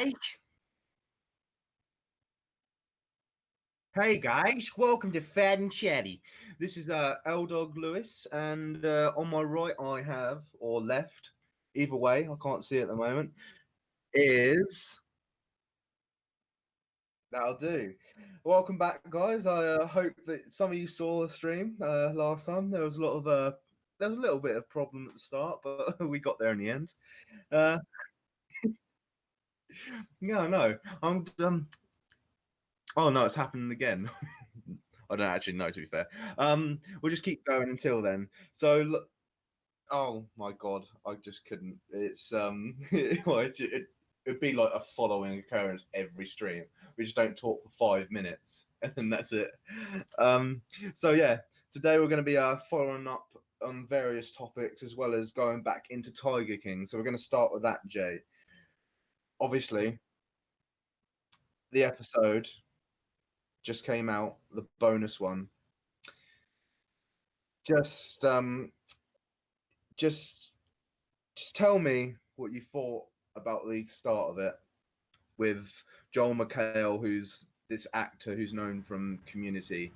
guys. Hey guys, welcome to FatNChatty. This is L-Dog Lewis, and on my right I have, or left, either way, I can't see at the moment, is... That'll do. Welcome back, guys. I hope that some of you saw the stream last time. There was a lot of there was a little bit of problem at the start, but we got there in the end. Yeah, I know. Oh no, it's happening again. I don't actually know, to be fair. We'll just keep going until then. So, look, oh my god, I just couldn't. It's well, it'd be like a following occurrence every stream. We just don't talk for 5 minutes, and then that's it. So yeah, today we're going to be following up on various topics as well as going back into Tiger King. So we're going to start with that, Jay. Obviously, the episode just came out, the bonus one. Just just tell me what you thought about the start of it with Joel McHale, who's this actor who's known from Community.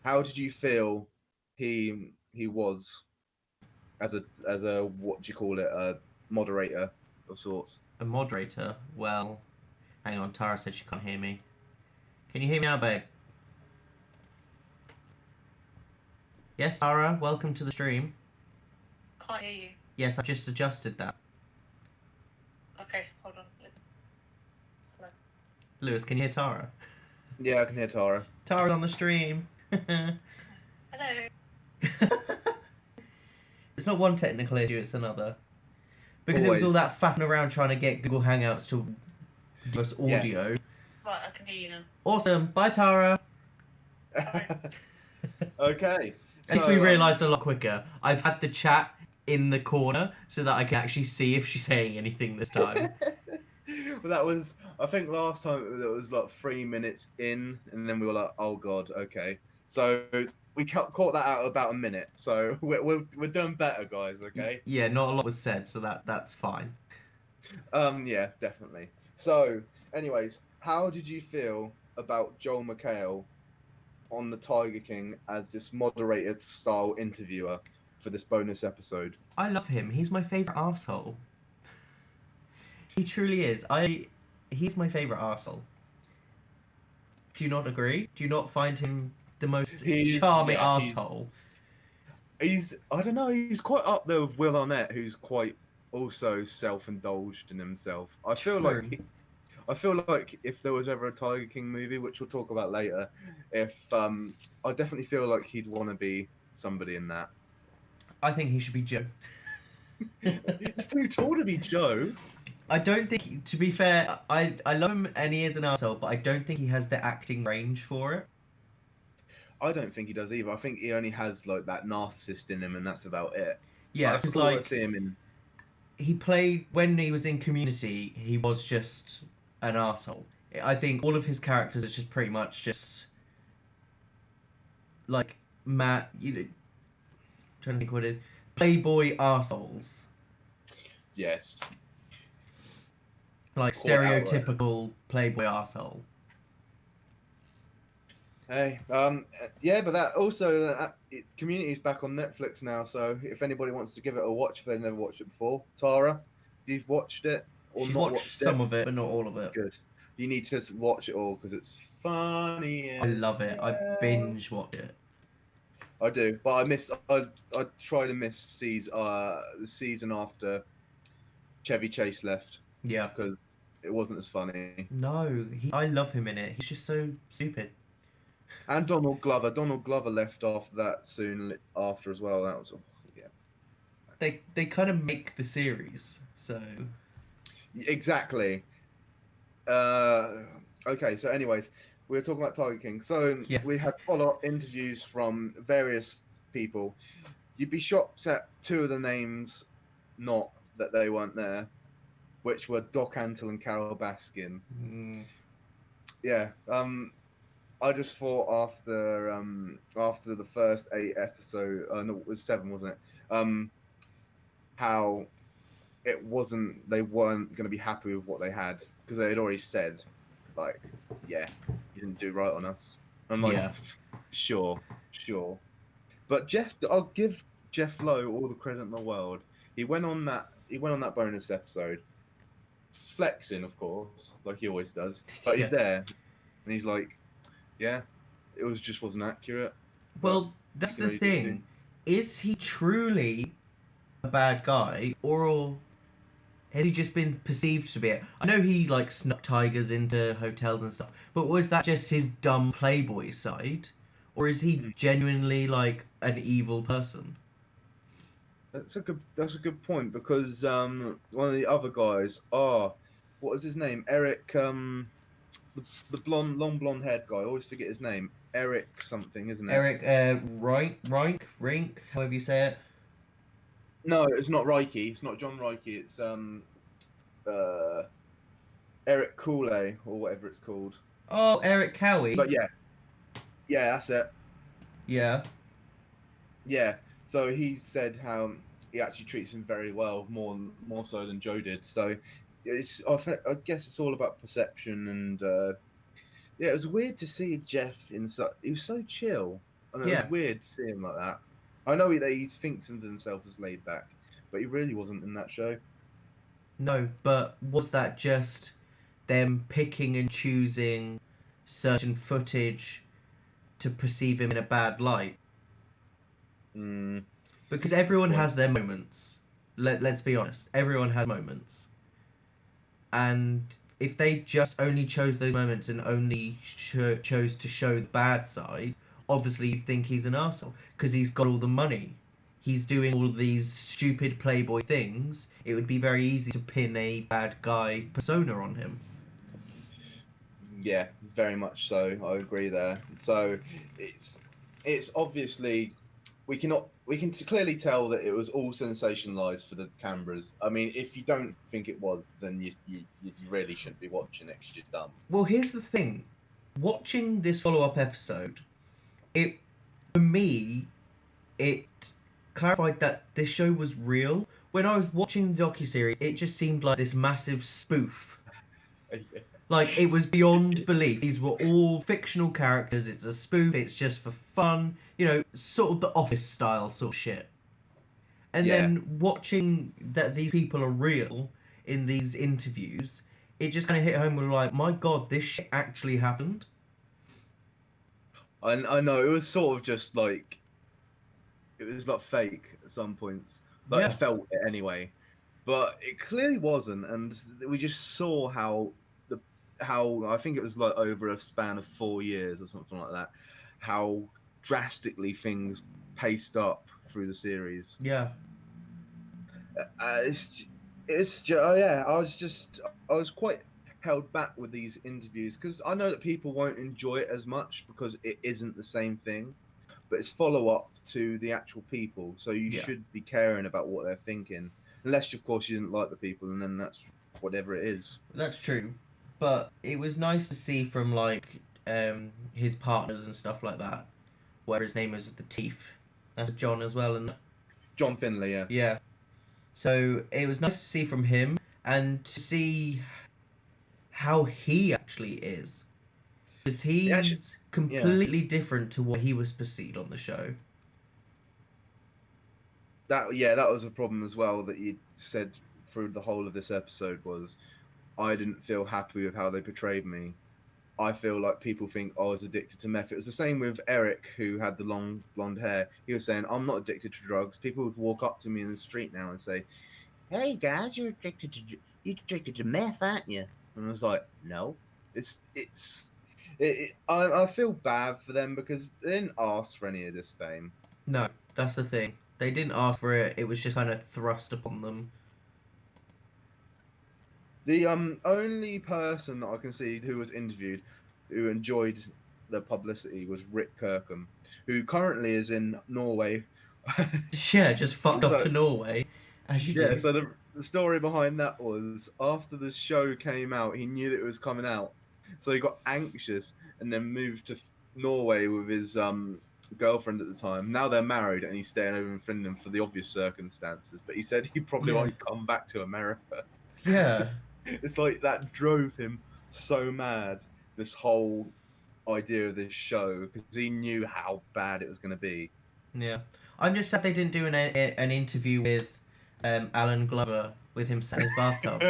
How did you feel he was as a what do you call it, a moderator of sorts? A moderator? Well, hang on, Tara said she can't hear me. Can you hear me now, babe? Yes, Tara, welcome to the stream. Can't hear you. Yes, I've just adjusted that. Okay, hold on. It's slow. Lewis, can you hear Tara? Yeah, I can hear Tara. Tara's on the stream. Hello. It's not one technical issue, it's another. Because it was all that faffing around trying to get Google Hangouts to give us audio. Right, I can hear you now. Awesome. Bye, Tara. Okay. At least we realised a lot quicker. I've had the chat in the corner so that I can actually see if she's saying anything this time. Well, that was, I think last time it was like 3 minutes in, and then we were like, oh god, okay. So we caught that out about a minute. So we're doing better, guys. Okay. Yeah, not a lot was said, so that's fine. Yeah, definitely. So, anyways, how did you feel about Joel McHale on the Tiger King as this moderated style interviewer for this bonus episode? I love him. He's my favourite arsehole. He truly is. He's my favourite arsehole. Do you not agree? Do you not find him the most charming arsehole? He's I don't know, he's quite up there with Will Arnett, who's quite also self-indulged in himself. I feel like if there was ever a Tiger King movie, which we'll talk about later, I definitely feel like he'd want to be somebody in that. I think he should be Joe. He's too tall to be Joe. I don't think, to be fair, I love him and he is an arsehole, but I don't think he has the acting range for it. I don't think he does either. I think he only has like that narcissist in him, and that's about it. Yeah, that's cool to see him in. He played, when he was in Community, he was just an arsehole. I think all of his characters are just pretty much just like Matt, trying to think what it is. Playboy arseholes. Yes. Like stereotypical Playboy arsehole. Hey, yeah, but that also Community is back on Netflix now. So if anybody wants to give it a watch, if they've never watched it before, Tara, you've watched it or She's not watched some of it, but not all of it. Good. You need to watch it all because it's funny. I love it. I binge watch it. I do, but I try to miss the season after Chevy Chase left. Yeah, because it wasn't as funny. No, I love him in it. He's just so stupid. And Donald Glover. Donald Glover left after that soon after as well. That was yeah. They kind of make the series, so exactly. Okay, so anyways, we were talking about Tiger King. So yeah. We had follow-up interviews from various people. You'd be shocked at two of the names, not that they weren't there, which were Doc Antle and Carol Baskin. Yeah. I just thought after the first 8 episodes, no, it was 7, wasn't it? How it wasn't. They weren't going to be happy with what they had because they had already said, like, yeah, you didn't do right on us. I'm like, Yeah. sure, sure. But I'll give Jeff Lowe all the credit in the world. He went on that. He went on that bonus episode, flexing, of course, like he always does. But he's Yeah. there, and he's like, yeah, it wasn't accurate. But Well, that's you can the only do what you do. thing. Is he truly a bad guy, or has he just been perceived to be it? I know he like snuck tigers into hotels and stuff, but was that just his dumb playboy side, or is he Hmm. genuinely like an evil person? That's a good point because one of the other guys, what was his name? Eric, the blonde, long blonde haired guy. I always forget his name. Eric something, isn't it? Eric, Rink, however you say it. No, it's not Reiki. It's not John Reiki. It's uh Eric Kool-Aid or whatever it's called. Oh, Eric Cowie. But yeah, yeah, that's it. Yeah. Yeah. So he said how he actually treats him very well, more so than Joe did. So I guess it's all about perception and yeah, it was weird to see Jeff he was so chill, and it was Yeah. weird to see him like that. I know he thinks of himself as laid back, but he really wasn't in that show. No, but was that just them picking and choosing certain footage to perceive him in a bad light? Mm, Because everyone well, has their moments. Let's be honest. Everyone has moments. And if they just only chose those moments and only chose to show the bad side, obviously you'd think he's an arsehole. Because he's got all the money. He's doing all these stupid playboy things. It would be very easy to pin a bad guy persona on him. yeah, very much so. I agree there. So it's it's obviously we can clearly tell that it was all sensationalized for the cameras. I mean, if you don't think it was, then you really shouldn't be watching it because you're dumb. Well, here's the thing. Watching this follow-up episode, it for me, it clarified that this show was real. When I was watching the docuseries, it just seemed like this massive spoof. Like, it was beyond belief. These were all fictional characters. It's a spoof. It's just for fun. You know, sort of the Office style sort of shit. And Yeah, then watching that these people are real in these interviews, it just kind of hit home with like, my god, this shit actually happened. I know it was sort of just like it was like fake at some points, but it Yeah. felt it anyway. But it clearly wasn't, and we just saw how I think it was like over a span of 4 years or something like that, how drastically things paced up through the series. Yeah. Oh yeah, I was quite held back with these interviews because I know that people won't enjoy it as much because it isn't the same thing, but it's follow up to the actual people, so you Yeah. should be caring about what they're thinking, unless of course you didn't like the people, and then that's whatever it is. That's true. But it was nice to see from like his partners and stuff like that. Where his name is with the teeth. That's John as well, and John Finlay, yeah. yeah. So it was nice to see from him and to see how he actually is. Because He actually, he's yeah, completely different to what he was perceived on the show. that was a problem as well that you said through the whole of this episode was I didn't feel happy with how they portrayed me. I feel like people think I was addicted to meth. It was the same with Eric, who had the long blonde hair. He was saying, I'm not addicted to drugs. People would walk up to me in the street now and say, hey guys, you're addicted to meth, aren't you? And I was like, no. I feel bad for them because they didn't ask for any of this fame. No, that's the thing. They didn't ask for it, it was just kind of thrust upon them. The only person that I can see who was interviewed who enjoyed the publicity was Rick Kirkham, who currently is in Norway. Yeah, just fucked off So, to Norway, as you yeah, do. so the story behind that was after the show came out, he knew that it was coming out, so he got anxious and then moved to Norway with his girlfriend at the time. Now they're married, and he's staying over in Finland for the obvious circumstances. But he said he probably Yeah. won't come back to America. Yeah. It's like that drove him so mad. This whole idea of this show, because he knew how bad it was going to be. Yeah. I'm just sad they didn't do an interview with Alan Glover with him sat in his bathtub.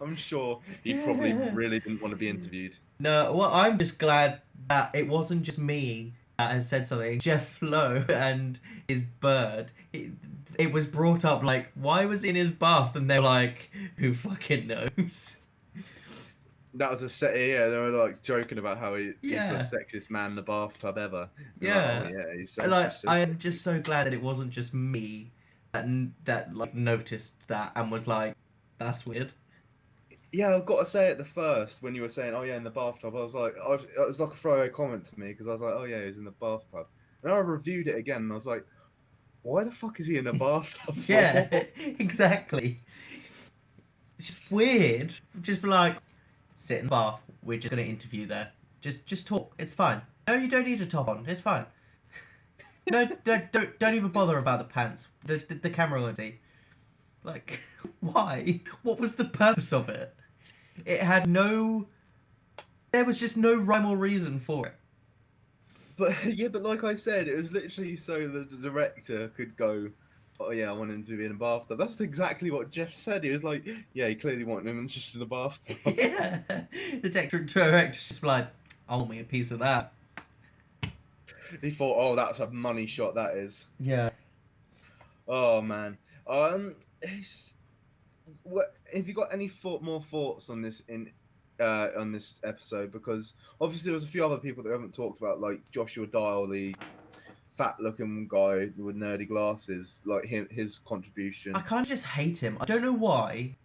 I'm sure he probably really didn't want to be interviewed. No, well, I'm just glad that it wasn't just me that has said something. Jeff Lowe and his bird. It was brought up like, why was he in his bath? And they're like, who fucking knows? That was a set. Yeah, they were like joking about how he's Yeah. the sexiest man in the bathtub ever. Yeah. Like, oh, yeah. He's Like, just so I am sexy. just so glad that it wasn't just me that like noticed that and was like, that's weird. Yeah, I've got to say at the first when you were saying, "Oh yeah, in the bathtub," it was like a throwaway comment to me because I was like, "Oh yeah, he's in the bathtub," and I reviewed it again and I was like, "Why the fuck is he in a bathtub?" Yeah, exactly. It's just weird. Just be like, sit in the bath. We're just gonna interview there. Just talk. It's fine. No, you don't need a top on. It's fine. No, don't even bother about the pants. The camera won't see. Like, why? What was the purpose of it? It had no. There was just no rhyme or reason for it. But yeah, but like I said, it was literally so the director could go, "Oh yeah, I want him to be in a bathtub." That's exactly what Jeff said. He was like, "Yeah, he clearly wanted him just in the bathtub." Yeah, the director's just like, I want me a piece of that. He thought, "Oh, that's a money shot. That is." Yeah. Oh man. It's, what have you got any more thoughts on this episode? Because obviously there's a few other people that we haven't talked about, like Joshua Dial, the fat-looking guy with nerdy glasses, like his contribution. I kind of just hate him. I don't know why,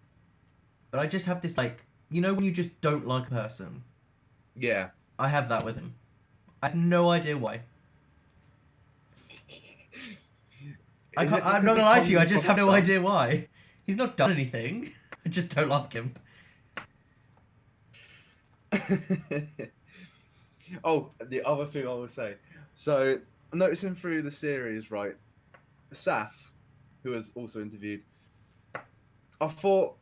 but I just have this like, when you just don't like a person. Yeah. I have that with him. I have no idea why. I'm not gonna lie to you. I just have no idea why. He's not done anything. I just don't like him. Oh, the other thing I would say. So, noticing through the series, right, Saf, who was also interviewed, I thought,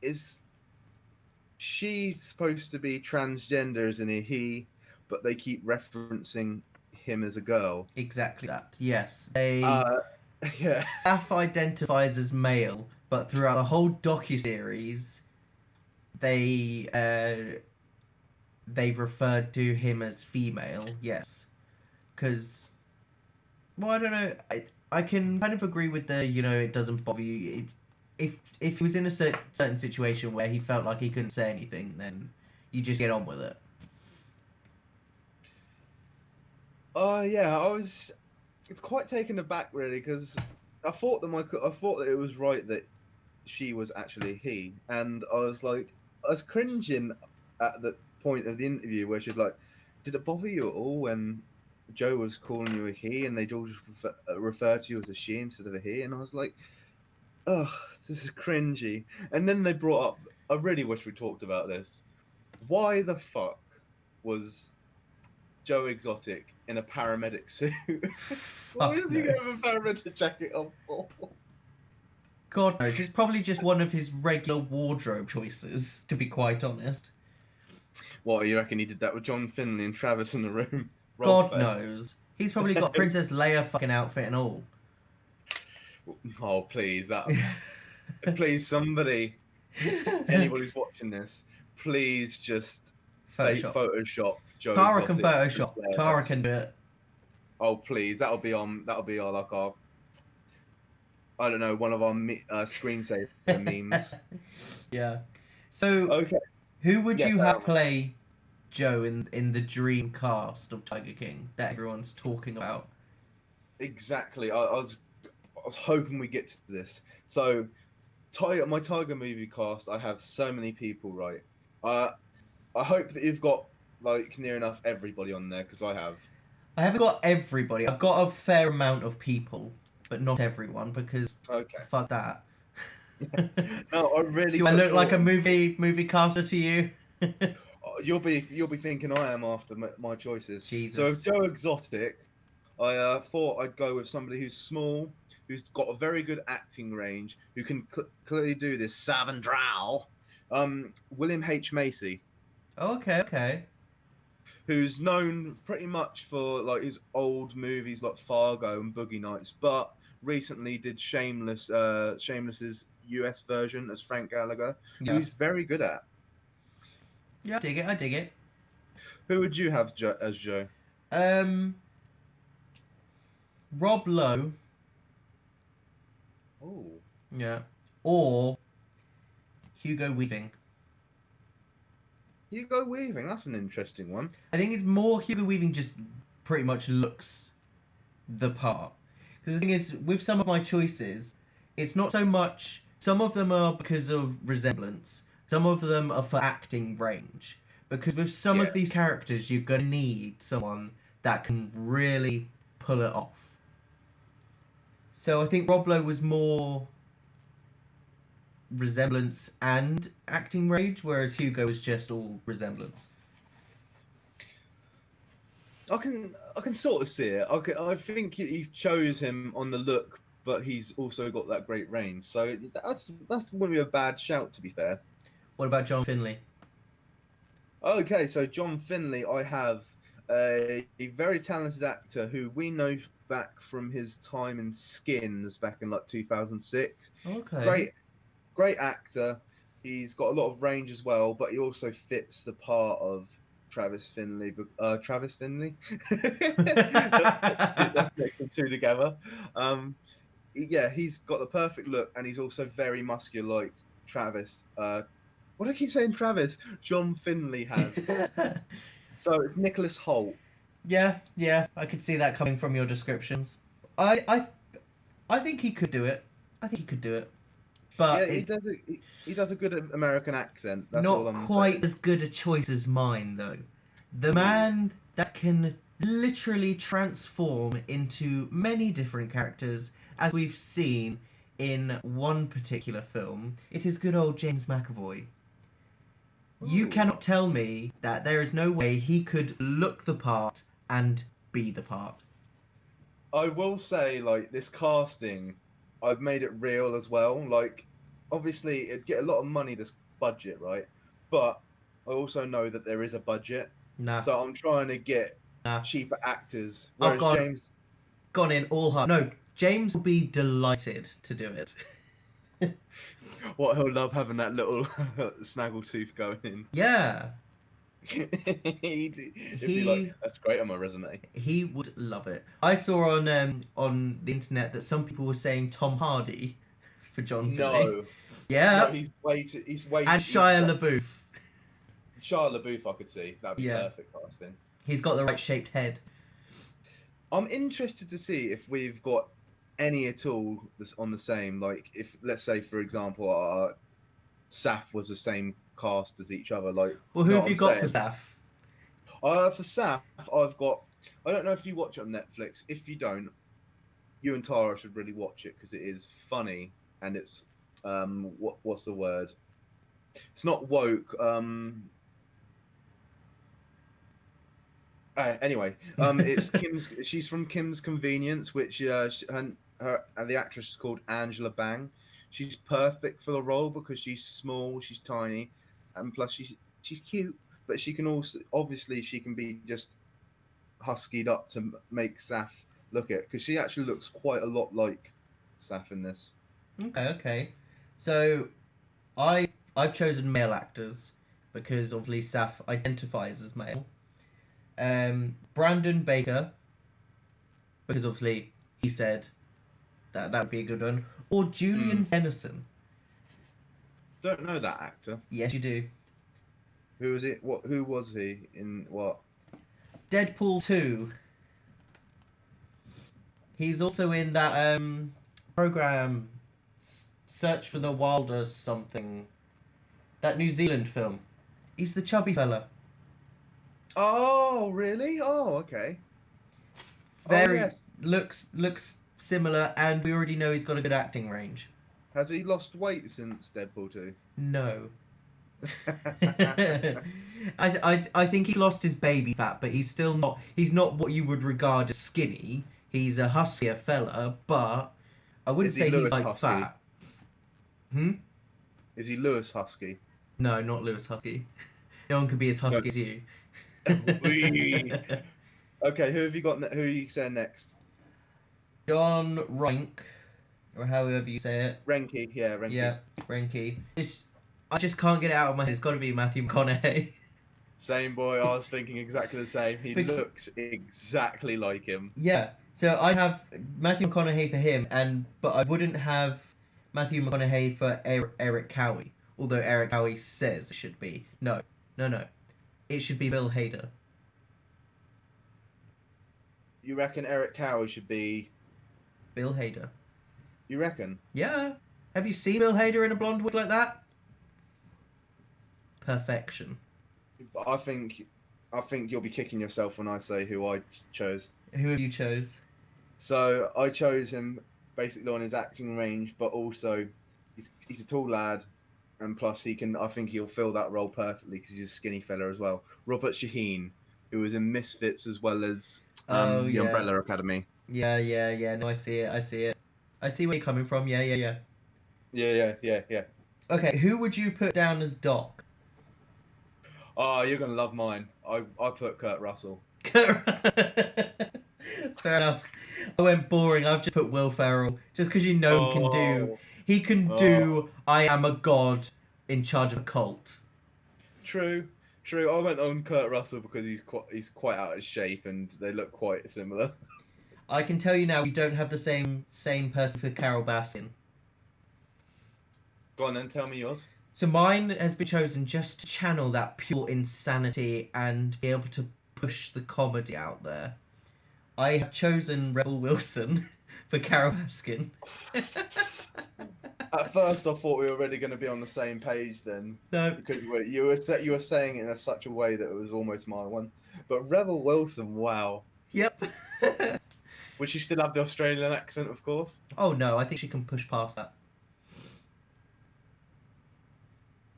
is she supposed to be transgender as in a he, but they keep referencing him as a girl? Exactly that. Yes, they. Yeah. Saf identifies as male, but throughout the whole docuseries, they referred to him as female. Yes, because, well, I don't know. I can kind of agree with the it doesn't bother you. If he was in a certain situation where he felt like he couldn't say anything, then you just get on with it. Yeah, it's quite taken aback really because I thought that it was right that she was actually he, and I was cringing at the point of the interview where she's like, "Did it bother you at all when Joe was calling you a he and they all just refer to you as a she instead of a he?" And I was like, "Ugh, this is cringy." And then they brought up, I really wish we talked about this. Why the fuck was Joe Exotic in a paramedic suit? Why does he have a paramedic jacket on for? God knows. It's probably just one of his regular wardrobe choices, to be quite honest. What, you reckon he did that with John Finlay and Travis in the room? God knows. He's probably got Princess Leia fucking outfit and all. Oh, please. Please, somebody, anybody who's watching this, please just Photoshop Joe Tara can Exotic. Photoshop. Tara can do it. Oh, please. That'll be our, like, our, I don't know, one of our screensaver memes. Yeah. So, Okay. who would you have play Joe in the dream cast of Tiger King that everyone's talking about? Exactly. I was hoping we get to this. So, my Tiger movie cast, I have so many people, right? I hope that you've got like near enough everybody on there because I have. I haven't got everybody. I've got a fair amount of people, but not everyone because fuck that. No, I really. Do I look like a movie caster to you? You'll be thinking I am after my choices. So Jesus. Joe Exotic, I thought I'd go with somebody who's small, who's got a very good acting range, who can clearly do this Southern drawl. William H Macy, Okay, okay. who's known pretty much for like his old movies like Fargo and Boogie Nights, but recently did Shameless's US version as Frank Gallagher, who Yeah. he's very good at. Yeah, I dig it, I dig it. Who would you have as Joe? Um, Rob Lowe, Oh, yeah, or Hugo Weaving. Hugo Weaving. That's an interesting one. I think it's more Hugo Weaving just pretty much looks the part. Because the thing is, with some of my choices, it's not so much. Some of them are because of resemblance. Some of them are for acting range. Because with some Yeah. of these characters, you're gonna need someone that can really pull it off. So I think Rob Lowe was more resemblance and acting range, whereas Hugo was just all resemblance. I can sort of see it. I think you chose him on the look, but he's also got that great range. So that's wouldn't be a bad shout, to be fair. What about John Finlay? Okay, so John Finlay, I have a very talented actor who we know back from his time in Skins back in like 2006. Okay. Great actor. He's got a lot of range as well, but he also fits the part of Travis Finlay. Travis Finlay. Let's mix them two together. Yeah, he's got the perfect look, and he's also very muscular, like Travis. What do I keep saying? Travis. John Finlay has. So it's Nicholas Holt. Yeah, I could see that coming from your descriptions. I think he could do it. I think he could do it. But Yeah, it's he does a good American accent. That's all not I'm quite saying. as good a choice as mine, though. The man that can literally transform into many different characters, as we've seen in one particular film, it is good old James McAvoy. You Ooh. cannot tell me that there is no way he could look the part and be the part. I will say, like, this casting, I've made it real as well. Like, obviously, it'd get a lot of money, this budget, right? But I also know that there is a budget. Nah, So I'm trying to get nah. cheaper actors. I've Whereas James, gone in all hard. No, James will be delighted to do it. what he'll love having that little snaggletooth going in. Yeah, It'd be like, that's great on my resume. he would love it. I saw on the internet that some people were saying Tom Hardy for John Finlay. No, Yeah, no, he's way and Shia LaBeouf. Shia LaBeouf, I could see. That'd be Yeah. perfect casting. He's got the right shaped head. I'm interested to see if we've got any at all that's on the same. Like, if let's say, for example, Saf was the same cast as each other. Like, Well, who know have what you I'm got for saying? Saf? For Saf, I've got. I don't know if you watch it on Netflix. If you don't, you and Tara should really watch it because it is funny and it's what's the word? It's not woke. Anyway, it's Kim's. She's from Kim's Convenience, which the actress is called Angela Bang. She's perfect for the role because she's small, she's tiny, and plus she's cute. But she can also obviously she can be just huskied up to make Saf look it because she actually looks quite a lot like Saf in this. Okay. So, I've chosen male actors because obviously Saf identifies as male. Brandon Baker, because obviously he said that would be a good one, or Julian Dennison. Don't know that actor. Yes, you do. Who is it? What? Who was he in what? Deadpool 2. He's also in that program, Search for the Wilder something. That New Zealand film. He's the chubby fella. Oh, really? Oh, okay. Very yes. looks similar, and we already know he's got a good acting range. Has he lost weight since Deadpool 2? No. I think he lost his baby fat, but he's still not. He's not what you would regard as skinny. He's a huskier fella, but I wouldn't Is he say he's Lewis like Husky? fat. Hmm. Is he Lewis Husky? No, not Lewis Husky. No one could be as No. husky as you. Wee. Okay, who have you got? Who are you saying next? John Rank, or however you say it. Renke, yeah, Renke. Yeah, Ranky. I just can't get it out of my head. It's got to be Matthew McConaughey. Same boy. I was thinking exactly the same. He Bec- looks exactly like him. Yeah. So I have Matthew McConaughey for him, but I wouldn't have Matthew McConaughey for Eric Cowie. Although Eric Cowie says it should be. No. It should be Bill Hader. You reckon Eric Cowie should be? Bill Hader. You reckon? Yeah. Have you seen Bill Hader in a blonde wig like that? Perfection. I think you'll be kicking yourself when I say who I chose. Who have you chose? So I chose him basically on his acting range, but also he's a tall lad, and plus I think he'll fill that role perfectly because he's a skinny fella as well. Robert Shaheen, who was in Misfits as well as Oh, the yeah. Umbrella Academy. Yeah. No, I see it. I see where you're coming from. Yeah. Yeah. Okay, who would you put down as Doc? Oh, you're gonna love mine. I put Kurt Russell. Fair enough. I went boring. I've just put Will Ferrell, just because he can do. He can do. I am a god in charge of a cult. True. I went on Kurt Russell because he's quite out of shape and they look quite similar. I can tell you now, we don't have the same person for Carol Baskin. Go on then, tell me yours. So mine has been chosen just to channel that pure insanity and be able to push the comedy out there. I have chosen Rebel Wilson for Carol Baskin. At first, I thought we were already going to be on the same page then, No, because you were saying it in such a way that it was almost my one. But Rebel Wilson, wow. yep. Would she still have the Australian accent, of course? Oh no, I think she can push past that.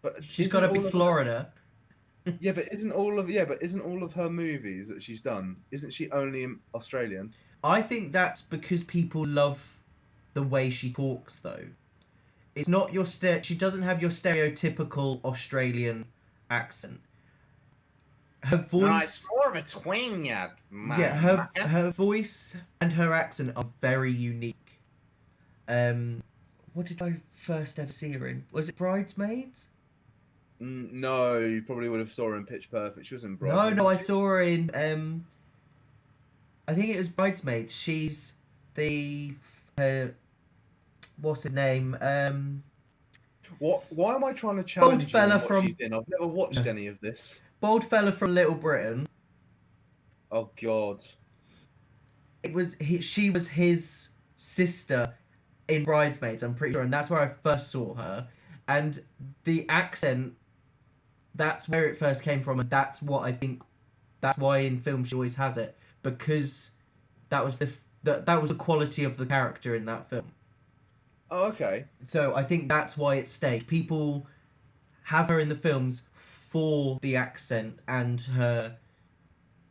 But She's isn't got to be all of Florida. Yeah, but isn't all of her movies that she's done? Isn't she only Australian? I think that's because people love the way she talks, though. It's not your she doesn't have your stereotypical Australian accent. Her voice, No, it's more of a twang, yeah. yeah, her voice and her accent are very unique. What did I first ever see her in? Was it Bridesmaids? No, you probably would have saw her in Pitch Perfect. She was in No, Bridesmaids. I saw her in. I think it was Bridesmaids. She's the what's his name? What? Why am I trying to challenge you fella on what from- she's in? I've never watched any of this. Bald fella from Little Britain. Oh God. She was his sister in Bridesmaids, I'm pretty sure, and that's where I first saw her. And the accent, that's where it first came from, and that's what I think. That's why in film she always has it, because that was that was the quality of the character in that film. Oh, okay. So I think that's why it stayed. People have her in the films for the accent and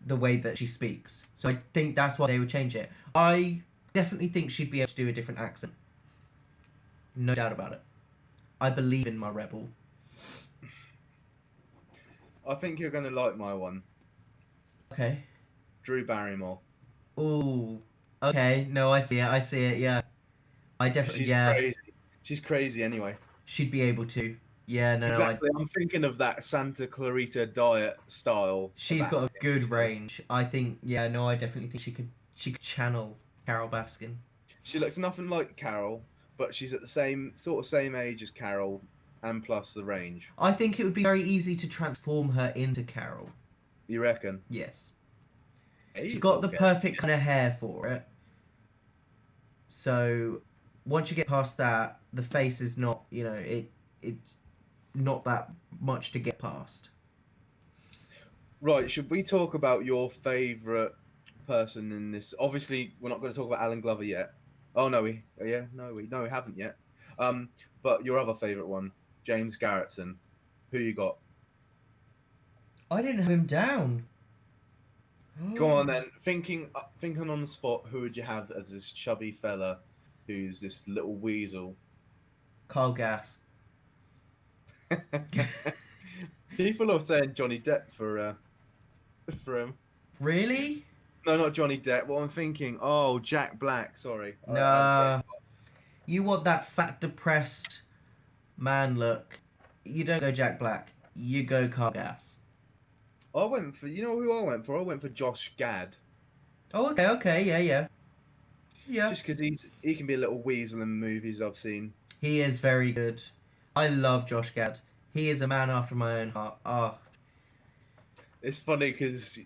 the way that she speaks. So I think that's why they would change it. I definitely think she'd be able to do a different accent. No doubt about it. I believe in my Rebel. I think you're gonna like my one. Okay. Drew Barrymore. Ooh. Okay. No, I see it. Yeah. I definitely. She's crazy. She's crazy anyway. She'd be able to. Yeah. No. Exactly. I'm thinking of that Santa Clarita Diet style. She's got a good range. I think. Yeah. No. I definitely think she could channel Carol Baskin. She looks nothing like Carol, but she's at the same age as Carol, and plus the range. I think it would be very easy to transform her into Carol. You reckon? Yes. Hey, She's got the okay. perfect kind of hair for it. So once you get past that, the face is not, it not that much to get past. Right, should we talk about your favourite person in this? Obviously, we're not going to talk about Alan Glover yet. Oh no, we haven't yet. But your other favourite one, James Garretson. Who you got? I didn't have him down. Go on then. Thinking on the spot, who would you have as this chubby fella, who's this little weasel? Carl Gass. People are saying Johnny Depp for him. Really? No, not Johnny Depp. What I'm thinking, oh, Jack Black. Sorry, I had a brain Nah. You want that fat, depressed man look. You don't go Jack Black. You go Carl Gass. I went for, you know who I went for? I went for Josh Gad. Oh, okay, yeah. Yeah. Just because he can be a little weasel in movies I've seen. He is very good. I love Josh Gad. He is a man after my own heart. Oh. It's funny because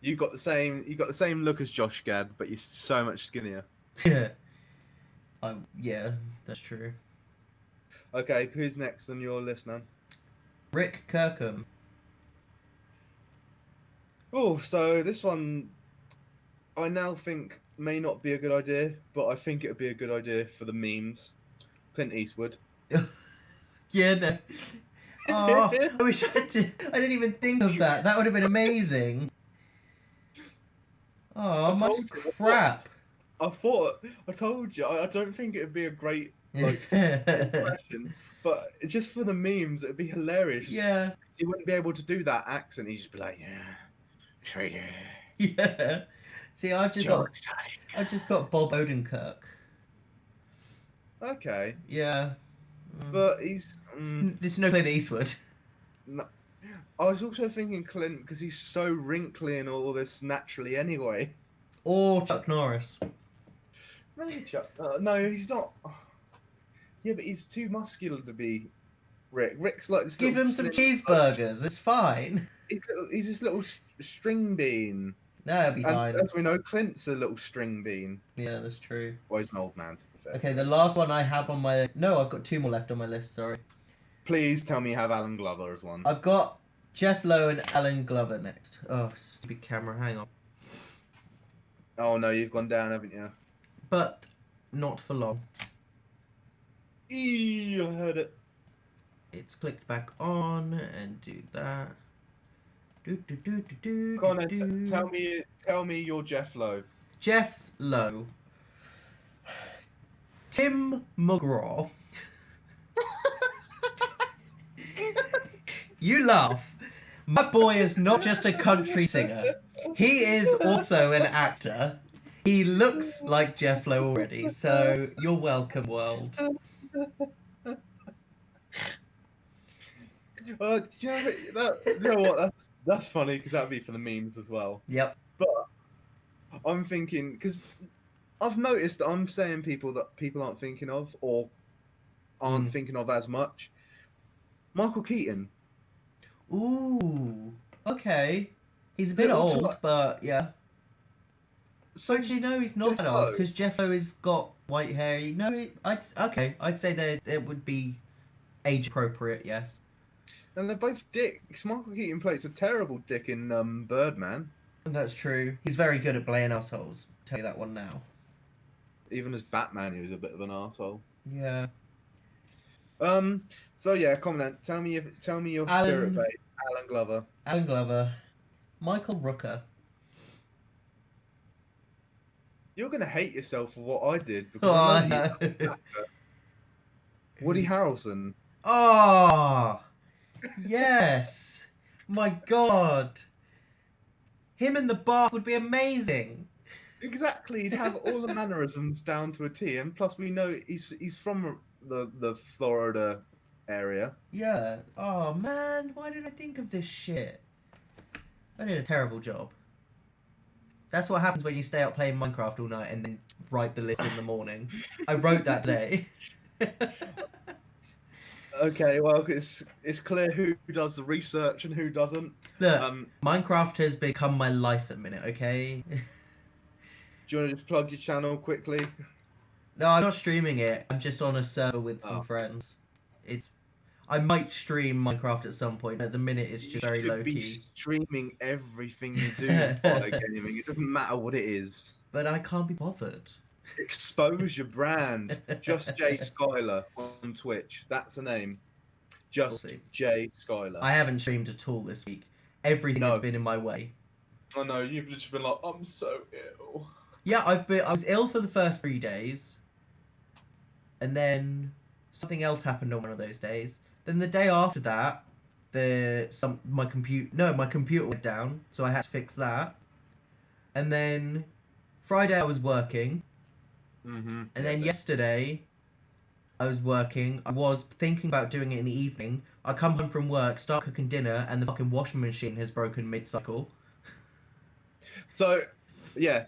you got the same look as Josh Gad, but you're so much skinnier. Yeah. Yeah, that's true. Okay, who's next on your list, man? Rick Kirkham. Oh, so this one I now think may not be a good idea, but I think it would be a good idea for the memes. Clint Eastwood. Yeah, no. Oh, I wish I didn't even think of that. That would have been amazing. Oh, I much told you, crap. I told you, I don't think it would be a great impression, but just for the memes, it would be hilarious. Yeah. He wouldn't be able to do that accent. He'd just be like, yeah, traitor. Yeah. See, I've just got Bob Odenkirk. Okay, Yeah. but he's. There's no Clint Eastwood. No, I was also thinking Clint because he's so wrinkly and all this naturally anyway. Or Chuck Norris. Maybe Chuck. No, he's not. Yeah, but he's too muscular to be Rick. Rick's like this. Give little him some slim- cheeseburgers. It's fine. He's this little string bean. No, it'll be And fine. as we know, Clint's a little string bean. Yeah, that's true. Well, he's an old man, to be fair. Okay, the last one I have on my... No, I've got two more left on my list, sorry. Please tell me you have Alan Glover as one. I've got Jeff Lowe and Alan Glover next. Oh, stupid camera, hang on. Oh no, you've gone down, haven't you? But not for long. Eee, I heard it. It's clicked back on and do that. Go on then, tell me you're Jeff Lowe. Jeff Lowe. Tim McGraw. You laugh. My boy is not just a country singer. He is also an actor. He looks like Jeff Lowe already, so you're welcome, world. You know what? That's funny because that'd be for the memes as well. Yep. But I'm thinking because I've noticed that I'm saying people that people aren't thinking of or aren't thinking of as much. Michael Keaton. Ooh. Okay. He's a bit Little old, Todd. but yeah. So Actually, no, he's not Jeff that old Lowe. because Jeff Lowe has got white hair. I'd say that it would be age appropriate. Yes. and they're both dicks. Michael Keaton plays a terrible dick in Birdman. That's true. He's very good at playing assholes. Tell you that one now. Even as Batman, he was a bit of an asshole. Yeah. So yeah, comment. Tell me your spirit babe, Alan Glover. Alan Glover. Michael Rooker. You're gonna hate yourself for what I did because Oh, I I know know. that you're an actor. Woody Harrelson. Oh, yes. My God. Him in the bath would be amazing. Exactly, he'd have all the mannerisms down to a T, and plus we know he's from the Florida area. Yeah. Oh, man. Why did I think of this shit? I did a terrible job. That's what happens when you stay up playing Minecraft all night and then write the list in the morning. I wrote that today. Okay, well, it's clear who does the research and who doesn't. Look, Minecraft has become my life at the minute, okay? Do you want to just plug your channel quickly? No, I'm not streaming it. I'm just on a server with some Oh. friends. I might stream Minecraft at some point. At the minute, it's just very low You should be key. streaming everything you do in gaming. It doesn't matter what it is. But I can't be bothered. Expose your brand. Just Jay Skylar on Twitch. That's the name. Just We'll see. Jay Skylar. I haven't streamed at all this week. everything has No. been in my way. I know, you've just been like, I'm so ill. Yeah, I was ill for the first 3 days, and then something else happened on one of those days. Then the day after that, my computer went down, so I had to fix that. And then Friday I was working, Mm-hmm. and Yes. then yesterday I was working. I was thinking about doing it in the evening. I come home from work, start cooking dinner, and the fucking washing machine has broken mid-cycle. So, yeah,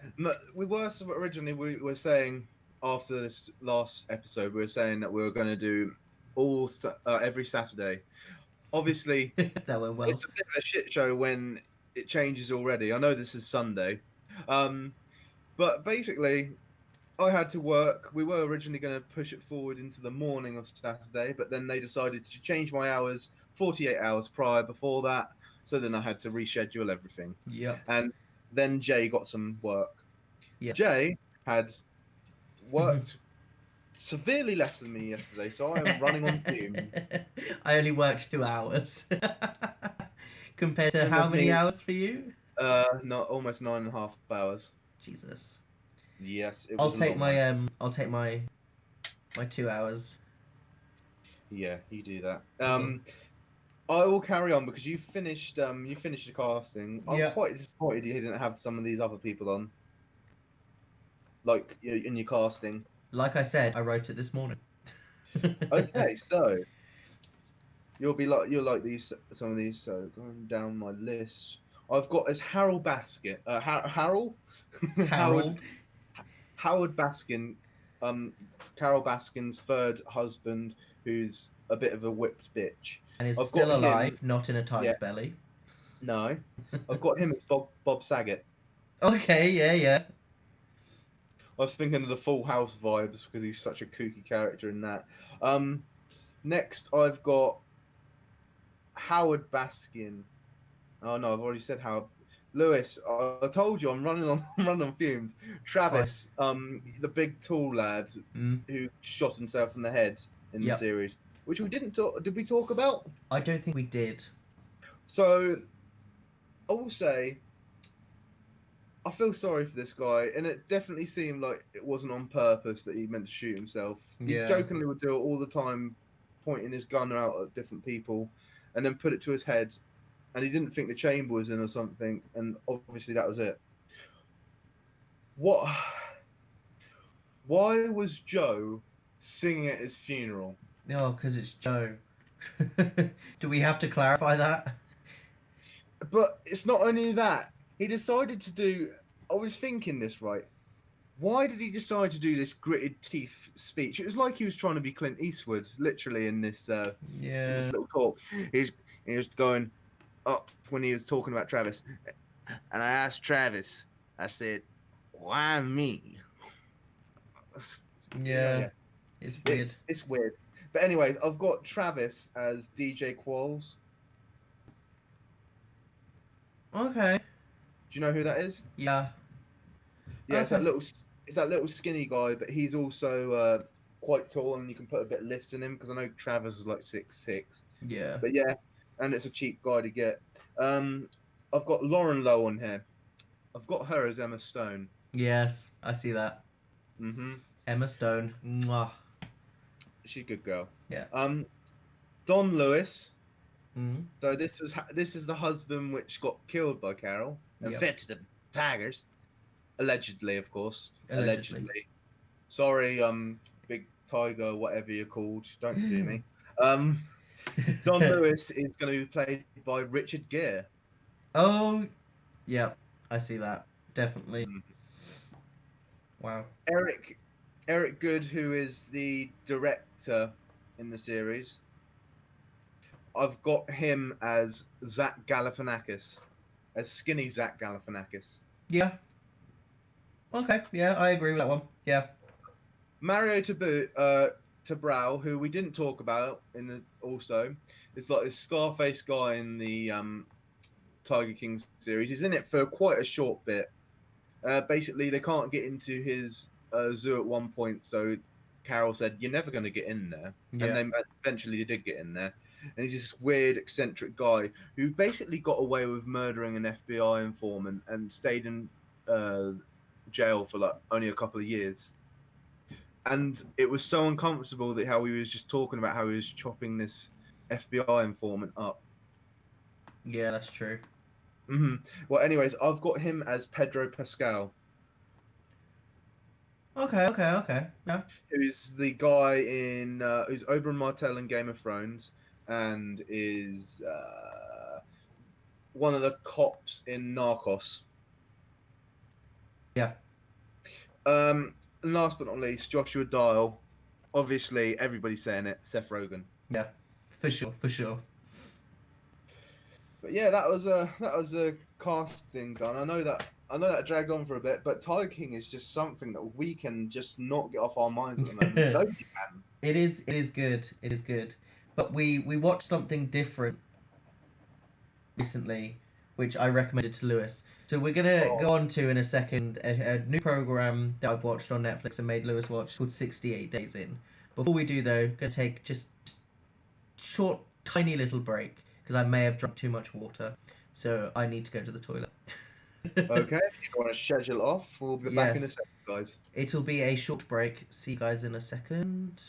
we were originally we were saying after this last episode, we were saying that we were going to do every Saturday. Obviously, That went well. it's a bit of a shit show when it changes already. I know this is Sunday, but basically, I had to work. We were originally going to push it forward into the morning of Saturday, but then they decided to change my hours 48 hours prior before that. So then I had to reschedule everything. Yep. And then Jay got some work. Yes. Jay had worked severely less than me yesterday, so I am running on fumes. I only worked 2 hours. Compared to Same how as many me. hours for you? Not almost 9.5 hours. Jesus. Yes, it was a long one. I'll take my 2 hours. Yeah, you do that. Okay. I will carry on because you finished the casting. I'm Yeah. quite disappointed you didn't have some of these other people on, like in your casting. Like I said, I wrote it this morning. Okay, so you'll like these some of these. So going down my list, I've got as Harold Baskin, Harold, Howard Harold. Howard Baskin, um, Carol Baskin's third husband, who's a bit of a whipped bitch. And is I've got still him. alive, not in a Yeah, tiger's belly. no, I've got him as Bob Saget. Okay, yeah, yeah. I was thinking of the Full House vibes because he's such a kooky character in that. Um, Next, I've got Howard Baskin. Oh no, I've already said Howard. Lewis, I told you I'm running on I'm running on fumes. It's fine. Travis, the big tall lad Mm, who shot himself in the head in the yep. series, which we didn't talk. Did we talk about? I don't think we did. So I will say I feel sorry for this guy, and it definitely seemed like it wasn't on purpose that he meant to shoot himself. He Yeah. jokingly would do it all the time, pointing his gun out at different people, and then put it to his head. And he didn't think the chamber was in or something, and obviously that was it. What? Why was Joe singing at his funeral? Oh, because it's Joe. Do we have to clarify that? But it's not only that. He decided to do. I was thinking this right. Why did he decide to do this gritted teeth speech? It was like he was trying to be Clint Eastwood, literally in this Yeah. little talk. He was going up when he was talking about Travis, and I asked Travis. I said, "Why me?" Yeah. It's weird. It's weird. But anyways, I've got Travis as DJ Qualls. Okay. Do you know who that is? Yeah. Yeah, Okay. it's that little skinny guy, but he's also quite tall, and you can put a bit of lift in him because I know Travis is like 6'6". Yeah. But yeah, and it's a cheap guy to get. I've got Lauren Lowe on here. I've got her as Emma Stone. Yes, I see that. Mm-hmm. Emma Stone. Mwah. She's a good girl. Yeah. Don Lewis. Mm. So this is the husband which got killed by Carol and Yep. fed to the tigers, allegedly, of course. Allegedly. Sorry, big tiger, whatever you're called. Don't sue me. Don Lewis is going to be played by Richard Gere. Oh, yeah. I see that. Definitely. Mm. Wow. Eric Good, who is the director in the series. I've got him as Zach Galifianakis, as skinny Zach Galifianakis. Yeah. Okay. Yeah, I agree with that one. Yeah. Mario Tabral, who we didn't talk about also, is like this Scarface guy in the Tiger King series. He's in it for quite a short bit. Basically, they can't get into his zoo at one point, so Carol said, "You're never going to get in there," Yeah. and then eventually they did get in there. and he's this weird, eccentric guy who basically got away with murdering an FBI informant and stayed in jail for like only a couple of years. And it was so uncomfortable that how he was just talking about how he was chopping this FBI informant up. Yeah, that's true. Well, anyways, I've got him as Pedro Pascal, Okay. Yeah. who's the guy in who's Oberyn Martell in Game of Thrones, and is one of the cops in Narcos. Yeah. And last but not least, Joshua Dial. Obviously, everybody's saying it. Seth Rogen. Yeah. For sure. But yeah, that was a casting done. I know that dragged on for a bit, but Tiger King is just something that we can just not get off our minds at the moment. Nobody can. It is good. It is good. But we watched something different recently, which I recommended to Lewis. So we're gonna go on to in a second a new program that I've watched on Netflix and made Lewis watch called 68 Days In. Before we do though, gonna take just short, tiny little break because I may have drunk too much water, so I need to go to the toilet. Okay, if you want to schedule off, we'll be back in a Yes. second, guys. It'll be a short break. See you guys in a second.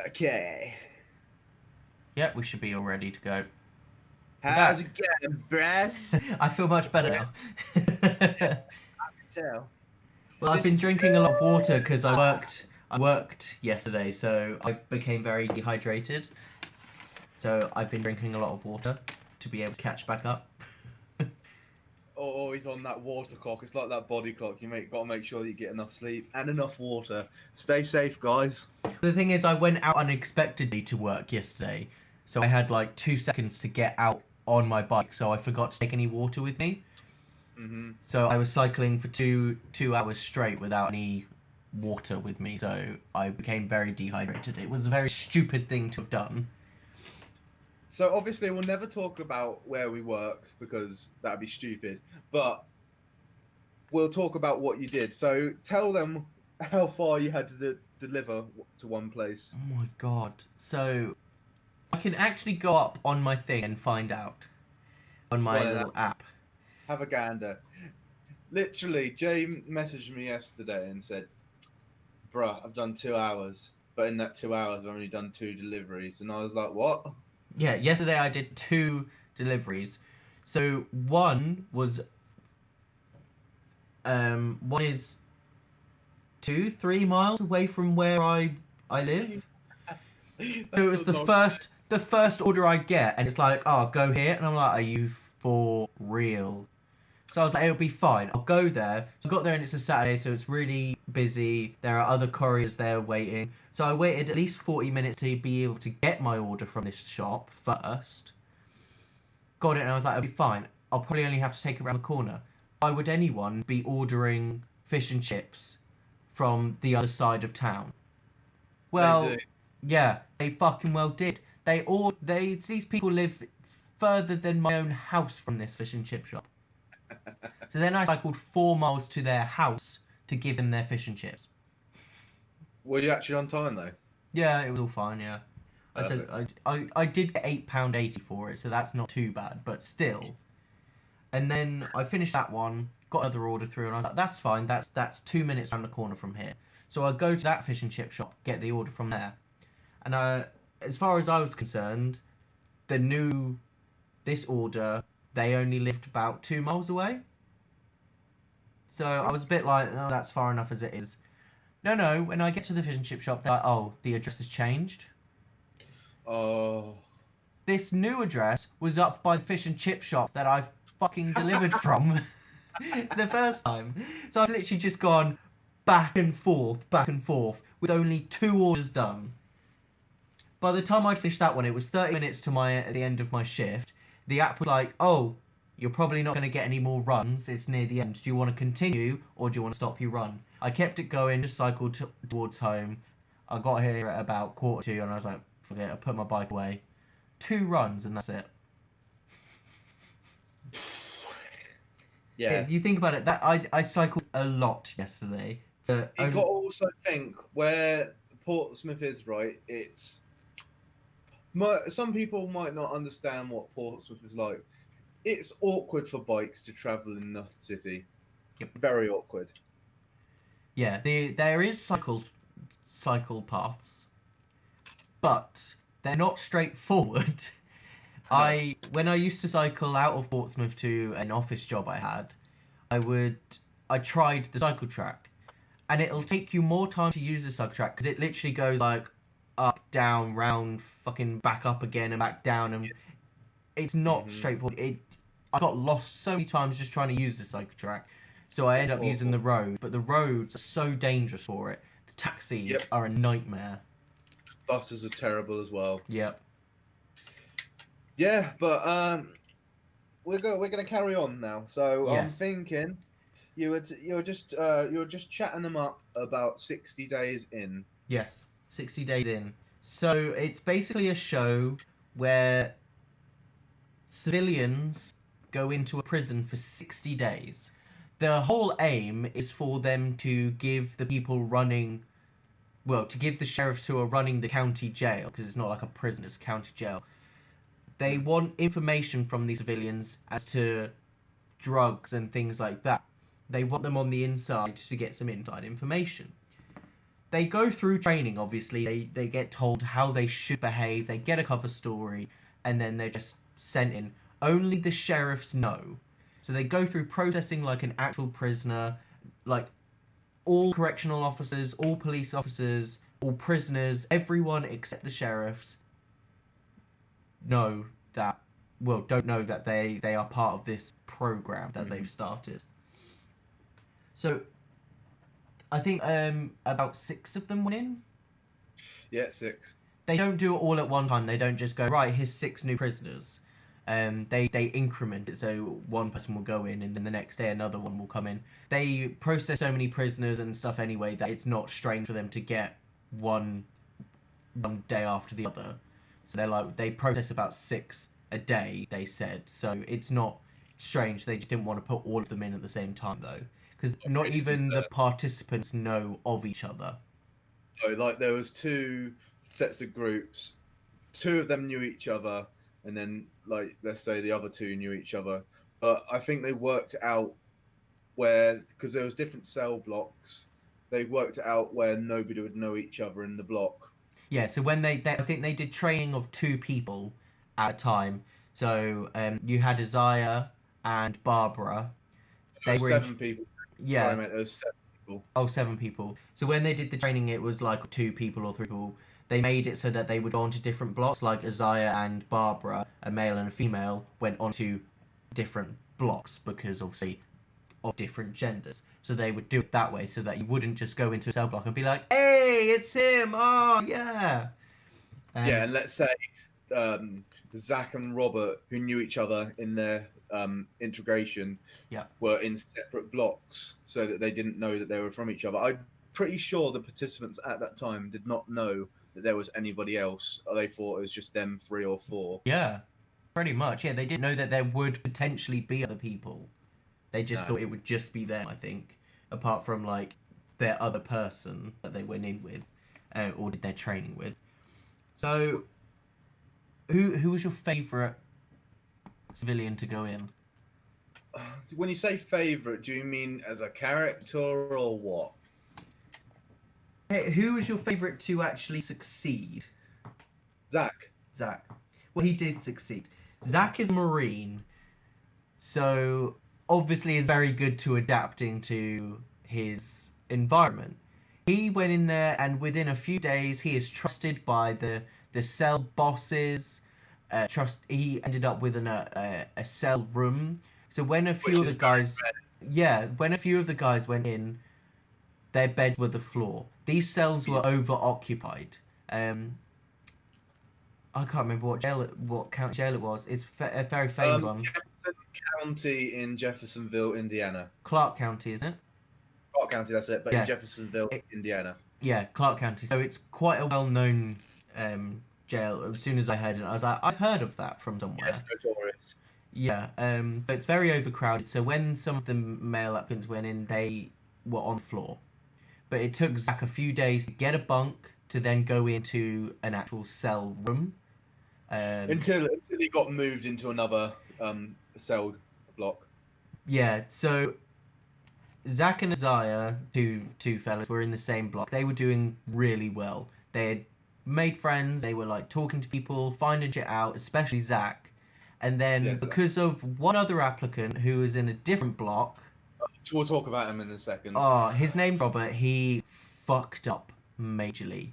Okay. Yeah, we should be all ready to go. How's it going, brass? I feel much better now. Tell. Well, I've This been is- drinking a lot of water because I worked yesterday, so I became very dehydrated. So I've been drinking a lot of water to be able to catch back up. Always on that water clock. It's like that body clock. Got to make sure that you get enough sleep and enough water. Stay safe, guys. The thing is, I went out unexpectedly to work yesterday, so I had like 2 seconds to get out on my bike, so I forgot to take any water with me. Hmm. So I was cycling for two hours straight without any water with me, so I became very dehydrated. It was a very stupid thing to have done. So obviously we'll never talk about where we work because that'd be stupid. But we'll talk about what you did. So tell them how far you had to deliver to one place. Oh my god. So I can actually go up on my thing and find out on my Well, little app. have a gander. Literally, Jay messaged me yesterday and said, "Bruh, I've done 2 hours, but in that 2 hours, I've only done 2 deliveries." And I was like, "What?" Yeah, yesterday I did 2 deliveries. So one is 2-3 miles away from where I live. So it was the first order I get, and it's like, oh, go here, and I'm like, are you for real? So I was like, it'll be fine. I'll go there. So I got there, and it's a Saturday, so it's really busy. There are other couriers there waiting. So I waited at least 40 minutes to be able to get my order from this shop first. Got it, and I was like, it'll be fine. I'll probably only have to take it around the corner. Why would anyone be ordering fish and chips from the other side of town? Well, do. yeah, they fucking well did. These people live further than my own house from this fish and chip shop. So then I cycled 4 miles to their house to give them their fish and chips. Were you actually on time though? Yeah, it was all fine. Yeah, I said Perfect. I did get £8.80 for it, so that's not too bad, but still. And then I finished that one, got another order through, and I was like, that's fine. That's 2 minutes around the corner from here. So I go to that fish and chip shop, get the order from there, and as far as I was concerned, this order they only lived about 2 miles away. So I was a bit like, oh, that's far enough as it is. No. When I get to the fish and chip shop, they're like, oh, the address has changed. Oh. This new address was up by the fish and chip shop that I've fucking delivered from the first time. So I've literally just gone back and forth, with only 2 orders done. By the time I'd finished that one, it was 30 minutes to the end of my shift. The app was like, oh, you're probably not going to get any more runs. It's near the end. Do you want to continue or do you want to stop your run? I kept it going, just cycled towards home. I got here at about 1:45 and I was like, forget it, I put my bike away. 2 runs and that's it. Yeah. If you think about it, that I cycled a lot yesterday. You got to also think where Portsmouth is, right? Some people might not understand what Portsmouth is like. It's awkward for bikes to travel in the city. Yep. Very awkward. Yeah, there is cycle paths, but they're not straightforward. No. When I used to cycle out of Portsmouth to an office job I had, I tried the cycle track, and it'll take you more time to use the cycle track because it literally goes like up, down, round, fucking back up again and back down, and it's not straightforward. I got lost so many times just trying to use the cycle track, so I ended up using the road. But the roads are so dangerous for it. The taxis are a nightmare. Buses are terrible as well. Yep. Yeah, but we're gonna carry on now. So I'm Yes. thinking you're just chatting them up about 60 days in. Yes, 60 days in. So it's basically a show where civilians go into a prison for 60 days. The whole aim is for them to give the people to give the sheriffs who are running the county jail, because it's not like a prison, it's a county jail. They want information from these civilians as to drugs and things like that. They want them on the inside to get some inside information. They go through training, obviously. They get told how they should behave. They get a cover story, and then they're just sent in. only the sheriffs know. So they go through processing like an actual prisoner, like all correctional officers, all police officers, all prisoners, everyone except the sheriffs know that, well, don't know that they are part of this program that they've started. So I think about 6 of them went in. Yeah, 6. They don't do it all at one time. They don't just go, right, here's 6 new prisoners. They increment it, so one person will go in and then the next day another one will come in. They process so many prisoners and stuff anyway that it's not strange for them to get one day after the other. So they process about 6 a day, they said. So it's not strange. They just didn't want to put all of them in at the same time though, because not even the participants know of each other. So, like, there was 2 sets of groups. 2 of them knew each other, and then, like, let's say the other 2 knew each other. But I think they worked out where, because there was different cell blocks, they worked out where nobody would know each other in the block. Yeah, so when they I think they did training of 2 people at a time. So you had Isaiah and Barbara. There They were were in, 7 people. yeah. Sorry, mate, there was 7 people. Oh, 7 people. So when they did the training, it was like 2 people or 3 people. They made it so that they would go onto different blocks, like Isaiah and Barbara, a male and a female, went onto different blocks because obviously of different genders. So they would do it that way so that you wouldn't just go into a cell block and be like, hey, it's him, oh, yeah. Yeah, and let's say Zach and Robert, who knew each other in their integration, Yeah. were in separate blocks so that they didn't know that they were from each other. I'm pretty sure the participants at that time did not know that there was anybody else. They thought it was just them 3 or 4. Yeah, pretty much. Yeah, they didn't know that there would potentially be other people. They just thought it would just be them, I think, apart from like their other person that they went in with or did their training with. So, who was your favourite civilian to go in? When you say favourite, do you mean as a character or what? Hey, who was your favourite to actually succeed? Zach. Zach. Well, he did succeed. Zach is a Marine, so obviously is very good to adapting to his environment. He went in there, and within a few days, he is trusted by the cell bosses. He ended up with a cell room. So when a few of the guys, when a few of the guys went in, their beds were the floor. These cells were over occupied. I can't remember what county jail it was. It's a very famous one. Jefferson County in Jeffersonville, Indiana. Clark County, isn't it? Clark County, that's it, but Yeah. in Jeffersonville, Indiana. Yeah, Clark County. So it's quite a well-known jail. As soon as I heard it, I was like, I've heard of that from somewhere. Yes, notorious. Yeah, but it's very overcrowded. So when some of the male applicants went in, they were on the floor. But it took Zach a few days to get a bunk to then go into an actual cell room. Until he got moved into another cell block. Yeah, so Zach and Isaiah, two fellas, were in the same block. They were doing really well. They had made friends. They were like talking to people, finding shit out, especially Zach. And then because of one other applicant who was in a different block, we'll talk about him in a second. Oh, his name's Robert. He fucked up majorly,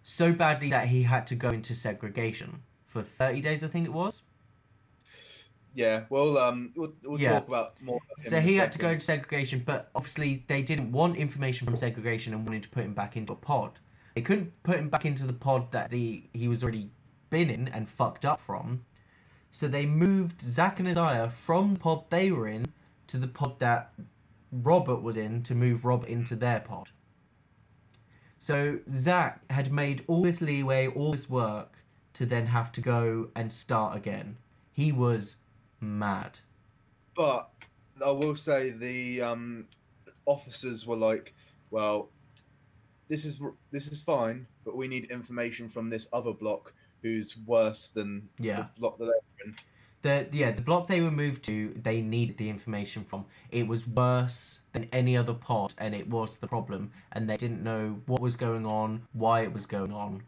so badly that he had to go into segregation for 30 days. I think it was. Yeah, well, we'll talk about more. About him so in he a had to go second. into segregation, but obviously they didn't want information from segregation and wanted to put him back into a pod. They couldn't put him back into the pod that he was already been in and fucked up from. So they moved Zach and Isaiah from the pod they were in to the pod that Robert was in to move Robert into their pod. So Zach had made all this leeway, all this work to then have to go and start again. He was mad. But I will say the officers were like, "Well, this is fine, but we need information from this other block who's worse than the block that they're in." The block they were moved to, they needed the information from. It was worse than any other pod, and it was the problem, and they didn't know what was going on, why it was going on.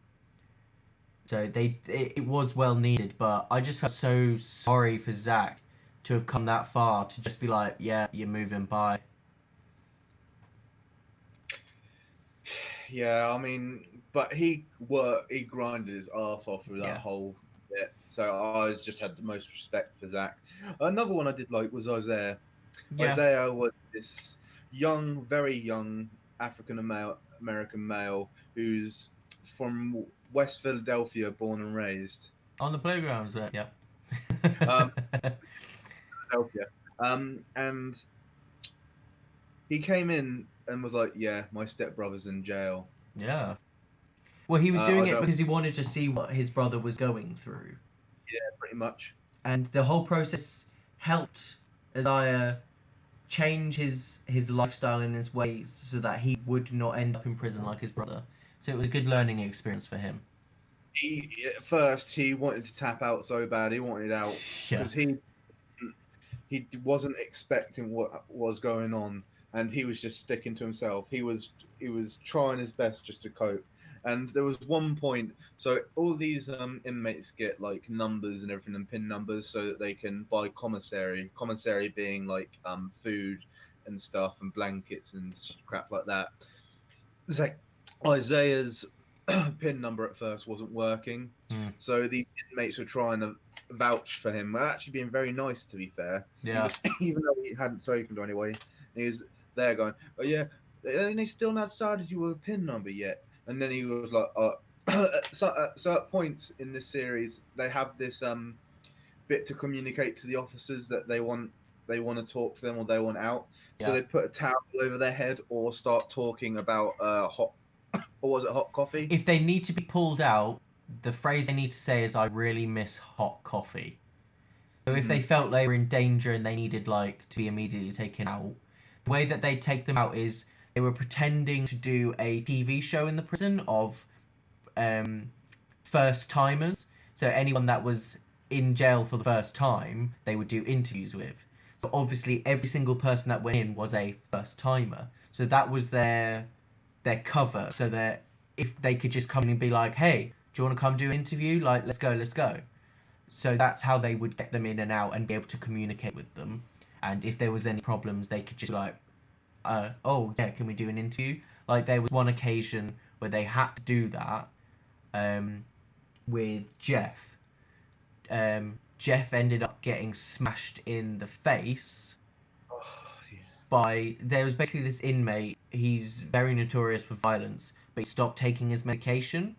So it was well needed, but I just felt so sorry for Zach to have come that far to just be like, yeah, you're moving by. Yeah, I mean, but he grinded his ass off through that Yeah. whole bit. So I just had the most respect for Zach. Another one I did like was Isaiah. Yeah. Isaiah was this young, very young African American male who's from West Philadelphia, born and raised. On the playgrounds, but yeah. Um, Philadelphia. And he came in and was like, "Yeah, my stepbrother's in jail." Yeah. Well, he was doing I it don't. because he wanted to see what his brother was going through. Yeah, pretty much. And the whole process helped Isaiah change his lifestyle and his ways so that he would not end up in prison like his brother. So it was a good learning experience for him. He at first he wanted to tap out so bad. He wanted out Yeah. because he wasn't expecting what was going on, and he was just sticking to himself. He was trying his best just to cope. And there was one point, so all these inmates get like numbers and everything and pin numbers so that they can buy commissary. Commissary being like food and stuff and blankets and crap like that. It's like Isaiah's pin number at first wasn't working, Mm. so these inmates were trying to vouch for him. Well, actually, being very nice, to be fair. Yeah. Even though he hadn't spoken to anybody, he was there going, "Oh yeah, and they still not decided you were a pin number yet." And then he was like, so at points in this series, they have this bit to communicate to the officers that they want to talk to them or they want out. So Yeah. they put a towel over their head or start talking about hot, or was it hot coffee? If they need to be pulled out, the phrase they need to say is, "I really miss hot coffee." So if they Mhm. felt they were in danger and they needed like to be immediately taken out, the way that they take them out is they were pretending to do a TV show in the prison of first timers. So anyone that was in jail for the first time, they would do interviews with. So obviously every single person that went in was a first timer. So that was their cover. So that if they could just come in and be like, "Hey, do you want to come do an interview? Like, let's go, let's go." So that's how they would get them in and out and be able to communicate with them. And if there was any problems, they could just be like, "Oh yeah, can we do an interview?" Like there was one occasion where they had to do that with Jeff. Jeff ended up getting smashed in the face Oh, yeah. by, there was basically this inmate. He's very notorious for violence, but he stopped taking his medication.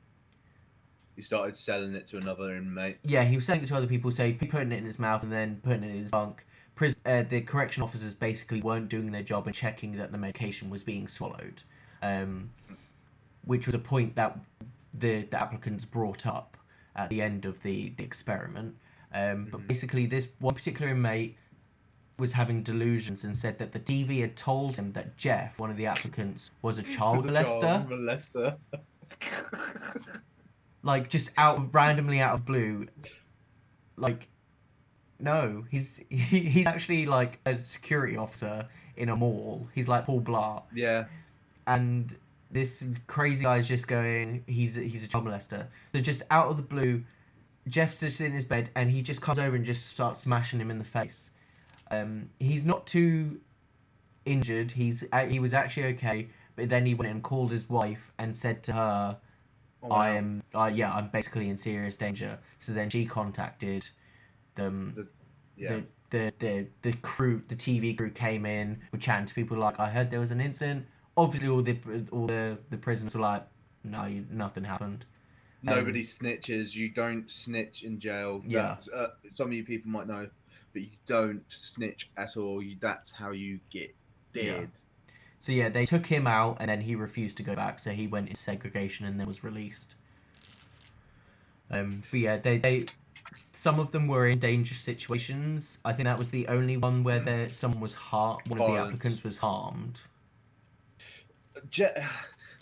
He started selling it to another inmate. Yeah, he was selling it to other people, so he'd be putting it in his mouth and then putting it in his bunk. The correction officers basically weren't doing their job and checking that the medication was being swallowed, which was a point that the applicants brought up at the end of the experiment. But basically, this one particular inmate was having delusions and said that the DV had told him that Jeff, one of the applicants, was a child Was a child molester. molester. Like, just randomly out of blue. Like, no, he's actually like a security officer in a mall. He's like Paul Blart, Yeah. and this crazy guy is just going, he's a child molester. So just out of the blue, Jeff's just in his bed and he just comes over and just starts smashing him in the face. He's not too injured. He was actually okay, but then he went and called his wife and said to her, Oh, wow. I'm basically in serious danger." So then she contacted them. Yeah. The crew, the TV crew came in, were chatting to people like, "I heard there was an incident." Obviously, all the prisoners were like, "No, nothing happened." Nobody snitches. You don't snitch in jail. Yeah. That's, some of you people might know, but you don't snitch at all. That's how you get dead. Yeah. So yeah, they took him out, and then he refused to go back. So he went into segregation and then was released. But yeah, they some of them were in dangerous situations. I think that was the only one where someone was harmed. One of the Violence. applicants was harmed. So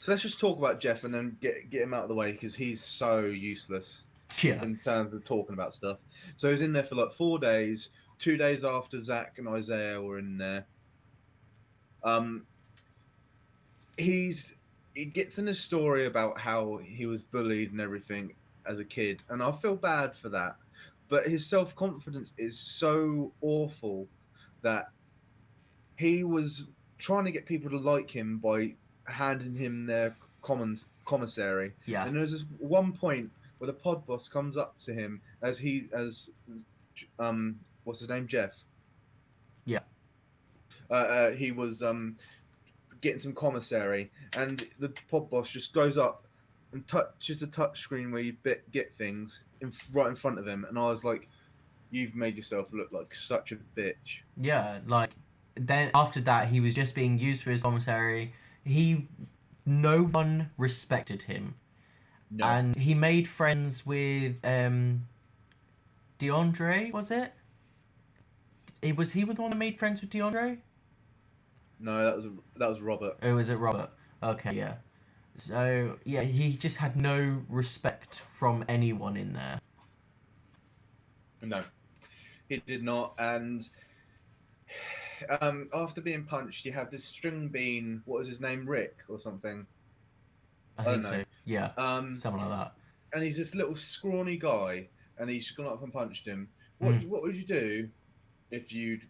let's just talk about Jeff and then get him out of the way because he's so useless Yeah. in terms of talking about stuff. So he's in there for like 4 days. 2 days after Zach and Isaiah were in there. He gets in a story about how he was bullied and everything, as a kid, and I feel bad for that. But his self confidence is so awful that he was trying to get people to like him by handing him their commissary. Yeah. And there's this one point where the pod boss comes up to him what's his name, Jeff. Yeah. He was getting some commissary, and the pod boss just goes up and touches the touch screen where you get things right in front of him, and I was like, "You've made yourself look like such a bitch." Yeah, like then after that he was just being used for his commissary. No one respected him. No, And he made friends with DeAndre, was it? Was he the one that made friends with DeAndre? no, that was Robert. Or was it Robert? Okay, yeah. So yeah, he just had no respect from anyone in there. No, he did not. And after being punched, you have this string bean. What was his name? Rick or something. I don't think know. so. Yeah, Um, something like that. and he's this little scrawny guy, and he's gone up and punched him. Mm. What would you do if you'd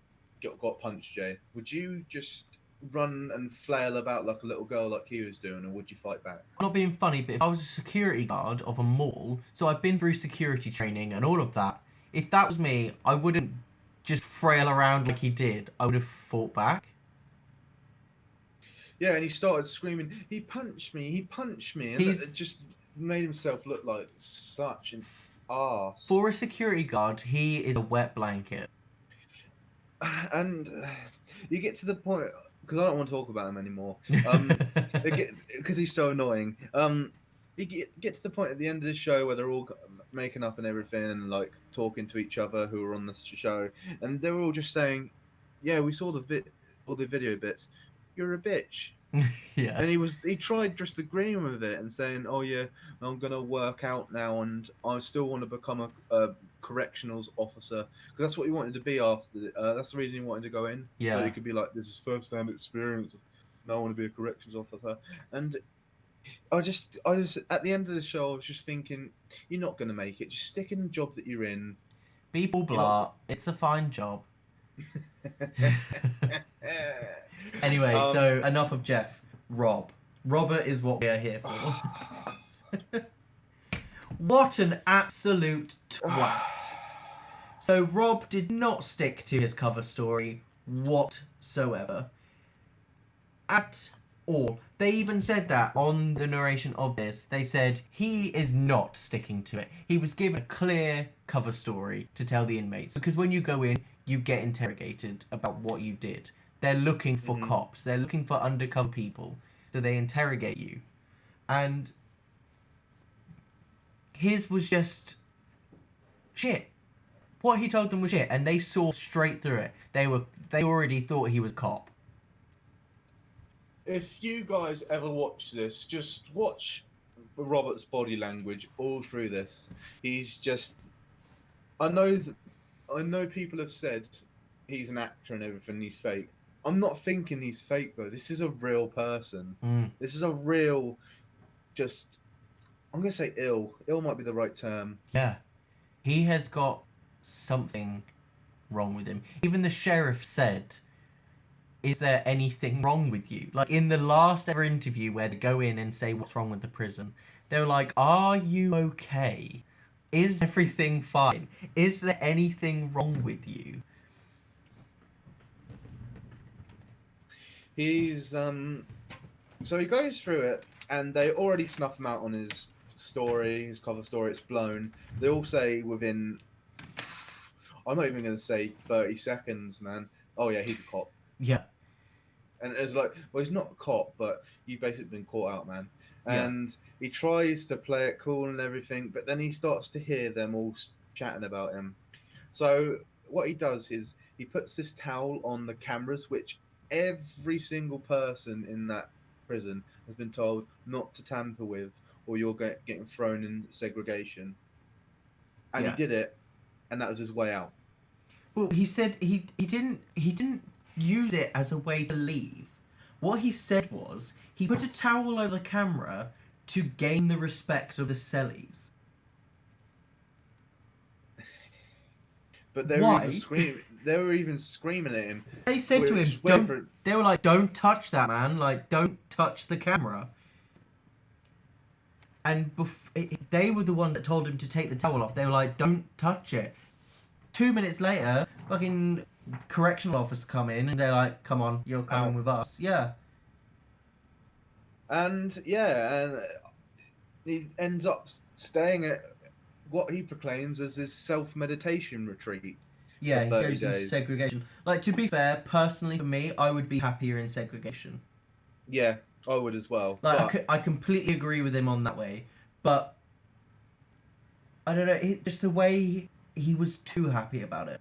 got punched, Jay? Would you just run and flail about like a little girl like he was doing, or would you fight back? I'm not being funny, but if I was a security guard of a mall, so I've been through security training and all of that, if that was me, I wouldn't just frail around like he did. I would have fought back. Yeah, and he started screaming, "He punched me! He punched me!" And He's- it just made himself look like such an arse. For a security guard, he is a wet blanket. And you get to the point, because I don't want to talk about him anymore. Because he's so annoying. He gets to the point at the end of the show where they're all making up and everything, and like talking to each other who are on the show, and they're all just saying, "Yeah, we saw all the video bits. You're a bitch." Yeah. And he tried just agreeing with it and saying, "Oh yeah, I'm gonna work out now, and I still want to become a correctionals officer," because that's what he wanted to be after. That's the reason he wanted to go in, so Yeah. he could be like, "This is first-hand experience. Now I want to be a corrections officer." And I just at the end of the show, I was just thinking, "You're not gonna make it. Just stick in the job that you're in." People blah. It's a fine job. Anyway, so enough of Jeff. Rob. Robert is what we are here for. What an absolute twat. So Rob did not stick to his cover story whatsoever. At all. They even said that on the narration of this. They said he is not sticking to it. He was given a clear cover story to tell the inmates. Because when you go in, you get interrogated about what you did. They're looking for cops. They're looking for undercover people. So they interrogate you. And his was just shit. What he told them was shit, and they saw straight through it. They already thought he was cop. If you guys ever watch this, just watch Robert's body language all through this. He's just. I know people have said he's an actor and everything. He's fake. I'm not thinking he's fake though. This is a real person. This is a real. Just. I'm gonna say ill. Ill might be the right term. Yeah, he has got something wrong with him. Even the sheriff said, "Is there anything wrong with you?" Like in the last ever interview where they go in and say what's wrong with the prison, they were like, "Are you okay? Is everything fine? Is there anything wrong with you?" He's So he goes through it, and they already snuff him out on his story, his cover story. It's blown. They all say within. I'm not even gonna say 30 seconds, man. Oh yeah, he's a cop. Yeah. And it's like, well, he's not a cop, but you've basically been caught out, man. Yeah. And he tries to play it cool and everything, but then he starts to hear them all chatting about him. So what he does is he puts this towel on the cameras, which every single person in that prison has been told not to tamper with, or you're getting thrown in segregation. And Yeah. he did it, and that was his way out. Well, he said he didn't use it as a way to leave. What he said was he put a towel over the camera to gain the respect of the cellies. But they were Why? even screaming. They were even screaming at him. They said to him, Just wait for "Don't." it. They were like, "Don't touch that, man! Like, don't touch the camera." And they were the ones that told him to take the towel off. They were like, "Don't touch it." 2 minutes later, fucking correctional officers come in and they're like, "Come on, you're coming Ow. with us." Yeah. And he ends up staying at what he proclaims as his self-meditation retreat for Yeah, he 30 goes into days. segregation. Like, to be fair, personally for me, I would be happier in segregation. Yeah, I would as well. Like, But I completely agree with him on that way. But, I don't know, just the way he was too happy about it.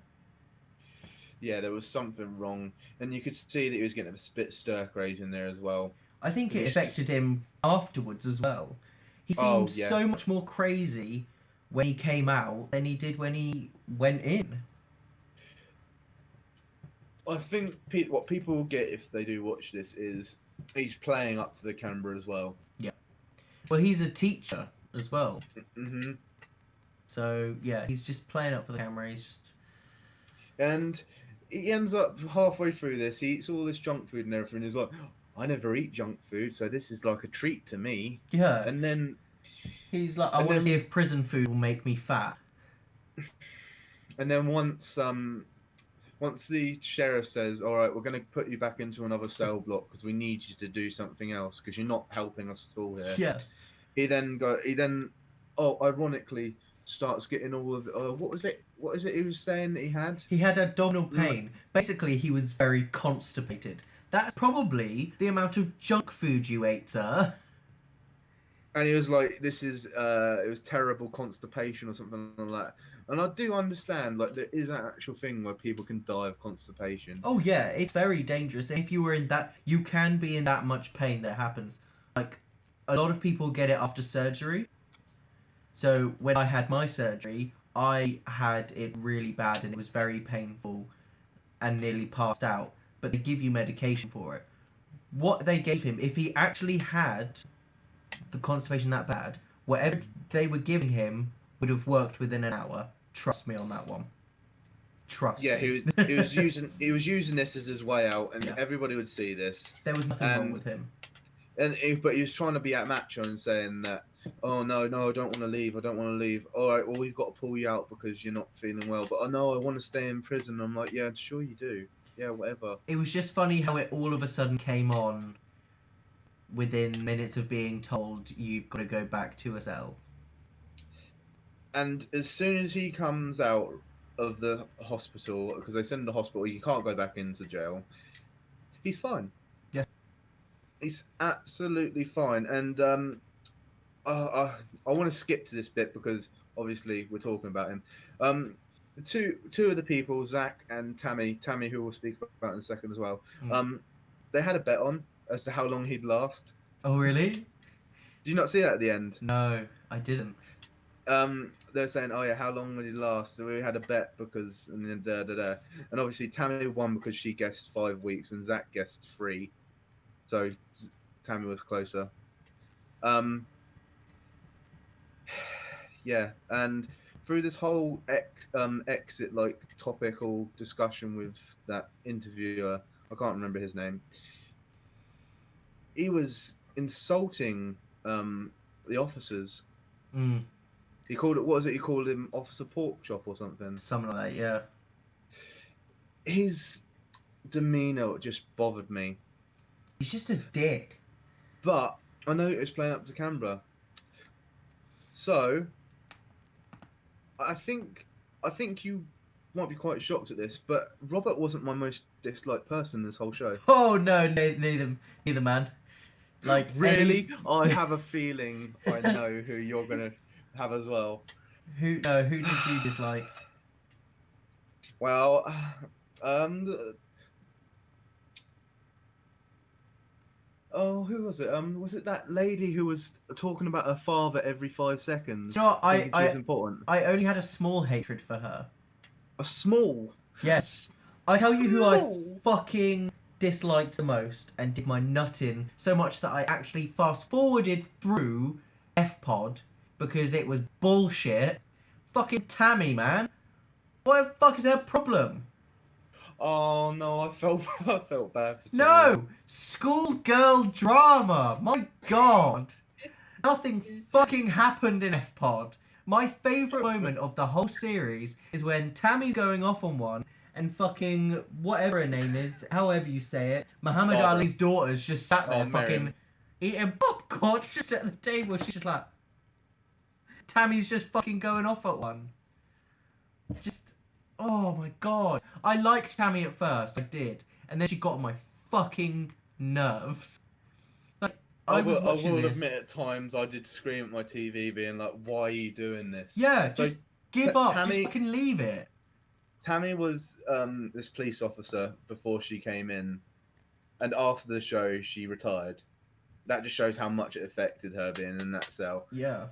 yeah, there was something wrong, and you could see that he was getting a bit stir crazy in there as well. I think 'Cause it affected him afterwards as well. He Oh, seemed yeah. so much more crazy when he came out than he did when he went in. I think what people will get if they do watch this is he's playing up to the camera as well. Well, he's a teacher as well. Hmm. So, yeah, he's just playing up for the camera. He's just... And he ends up halfway through this, he eats all this junk food and everything. He's like, I never eat junk food, so this is like a treat to me. Yeah. And then He's like, I And want to then- see if prison food will make me fat. once the sheriff says, all right, we're going to put you back into another cell block because we need you to do something else because you're not helping us at all here. Yeah. He then ironically starts getting all of what is it he was saying that he had? He had abdominal pain. Basically, he was very constipated. That's probably the amount of junk food you ate, sir. And he was like, this is it was terrible constipation or something like that. And I do understand, like, there is an actual thing where people can die of constipation. Oh yeah, it's very dangerous. If you were in that, you can be in that much pain that happens. Like, a lot of people get it after surgery. So when I had my surgery, I had it really bad and it was very painful and nearly passed out. But they give you medication for it. What they gave him, if he actually had the constipation that bad, whatever they were giving him would have worked within an hour. Trust me on that one. Trust Yeah, me. he was using this as his way out, and Yeah. everybody would see this. There was nothing wrong and- with him. But he was trying to be at macho and saying that, oh no, I don't want to leave. All right, well, we've got to pull you out because you're not feeling well. But I know I want to stay in prison. I'm like, yeah, sure you do. Yeah, whatever. It was just funny how it all of a sudden came on within minutes of being told you've got to go back to a cell. And as soon as he comes out of the hospital, because they send him to the hospital, you can't go back into jail. He's fine. Yeah. He's absolutely fine. And I want to skip to this bit because obviously we're talking about him. The two of the people, Zach and Tammy, who we'll speak about in a second as well. They had a bet on as to how long he'd last. Oh, really? Did you not see that at the end? No, I didn't. They're saying, "Oh yeah, how long would he last?" So we had a bet because, and then and obviously Tammy won because she guessed 5 weeks and Zach guessed 3, so Tammy was closer. Yeah, and through this whole exit like topical discussion with that interviewer, I can't remember his name. He was insulting the officers. Mm, He called it, what was it? He called him Officer Pork Chop or something. something like that, yeah. His demeanour just bothered me. He's just a dick. But I know it was playing up to camera. So I think you might be quite shocked at this, but Robert wasn't my most disliked person this whole show. Oh no, neither man. Like Really? Eddie's- I have a feeling I know who you're gonna have as well. Who did you dislike? Well, who was it? Was it that lady who was talking about her father every 5 seconds? You know what, thinking she was important. I only had a small hatred for her. A small. Yes. I tell you who I Small? fucking disliked the most and did my nut in so much that I actually fast forwarded through F-Pod because it was bullshit. Fucking Tammy, man. What the fuck is her problem? Oh no, I felt bad for Tammy. No! Schoolgirl drama! My god! Nothing fucking happened in F-Pod. My favourite moment of the whole series is when Tammy's going off on one and fucking whatever her name is, however you say it, Muhammad Barbara. Ali's daughter's just sat there fucking Miriam. eating popcorn just at the table. She's just like... Tammy's just fucking going off at one. Just... Oh my god. I liked Tammy at first, I did. And then she got on my fucking nerves. Like, I was watching will this. admit at times I did scream at my TV being like, why are you doing this? Yeah, So, just give up. Tammy- Just fucking leave it. Tammy was this police officer before she came in, and after the show she retired. That just shows how much it affected her being in that cell. Yeah.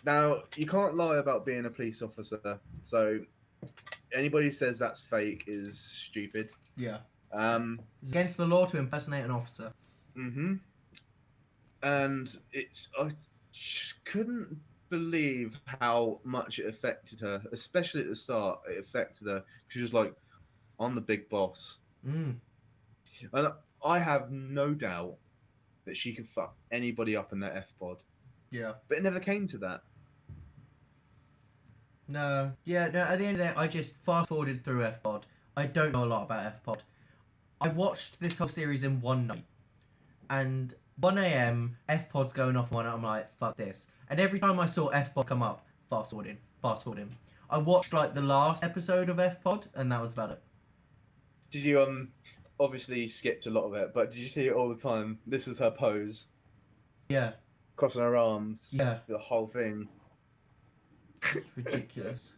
Now you can't lie about being a police officer, so anybody who says that's fake is stupid. Yeah. It's against the law to impersonate an officer. Mm-hmm. And I just couldn't believe how much it affected her, especially at the start. It affected her. She was like, "I'm the big boss," Mm. and I have no doubt that she could fuck anybody up in that F-pod. Yeah. But it never came to that. No. Yeah, no, at the end of the day, I just fast forwarded through F-Pod. I don't know a lot about F-Pod. I watched this whole series in one night. And 1 a.m, F-Pod's going off one, and I'm like, fuck this. And every time I saw F-Pod come up, fast forwarding. I watched like the last episode of F-Pod, and that was about it. Did you obviously skipped a lot of it, but did you see it all the time? This was her pose, Yeah. crossing her arms, Yeah. the whole thing. It's ridiculous.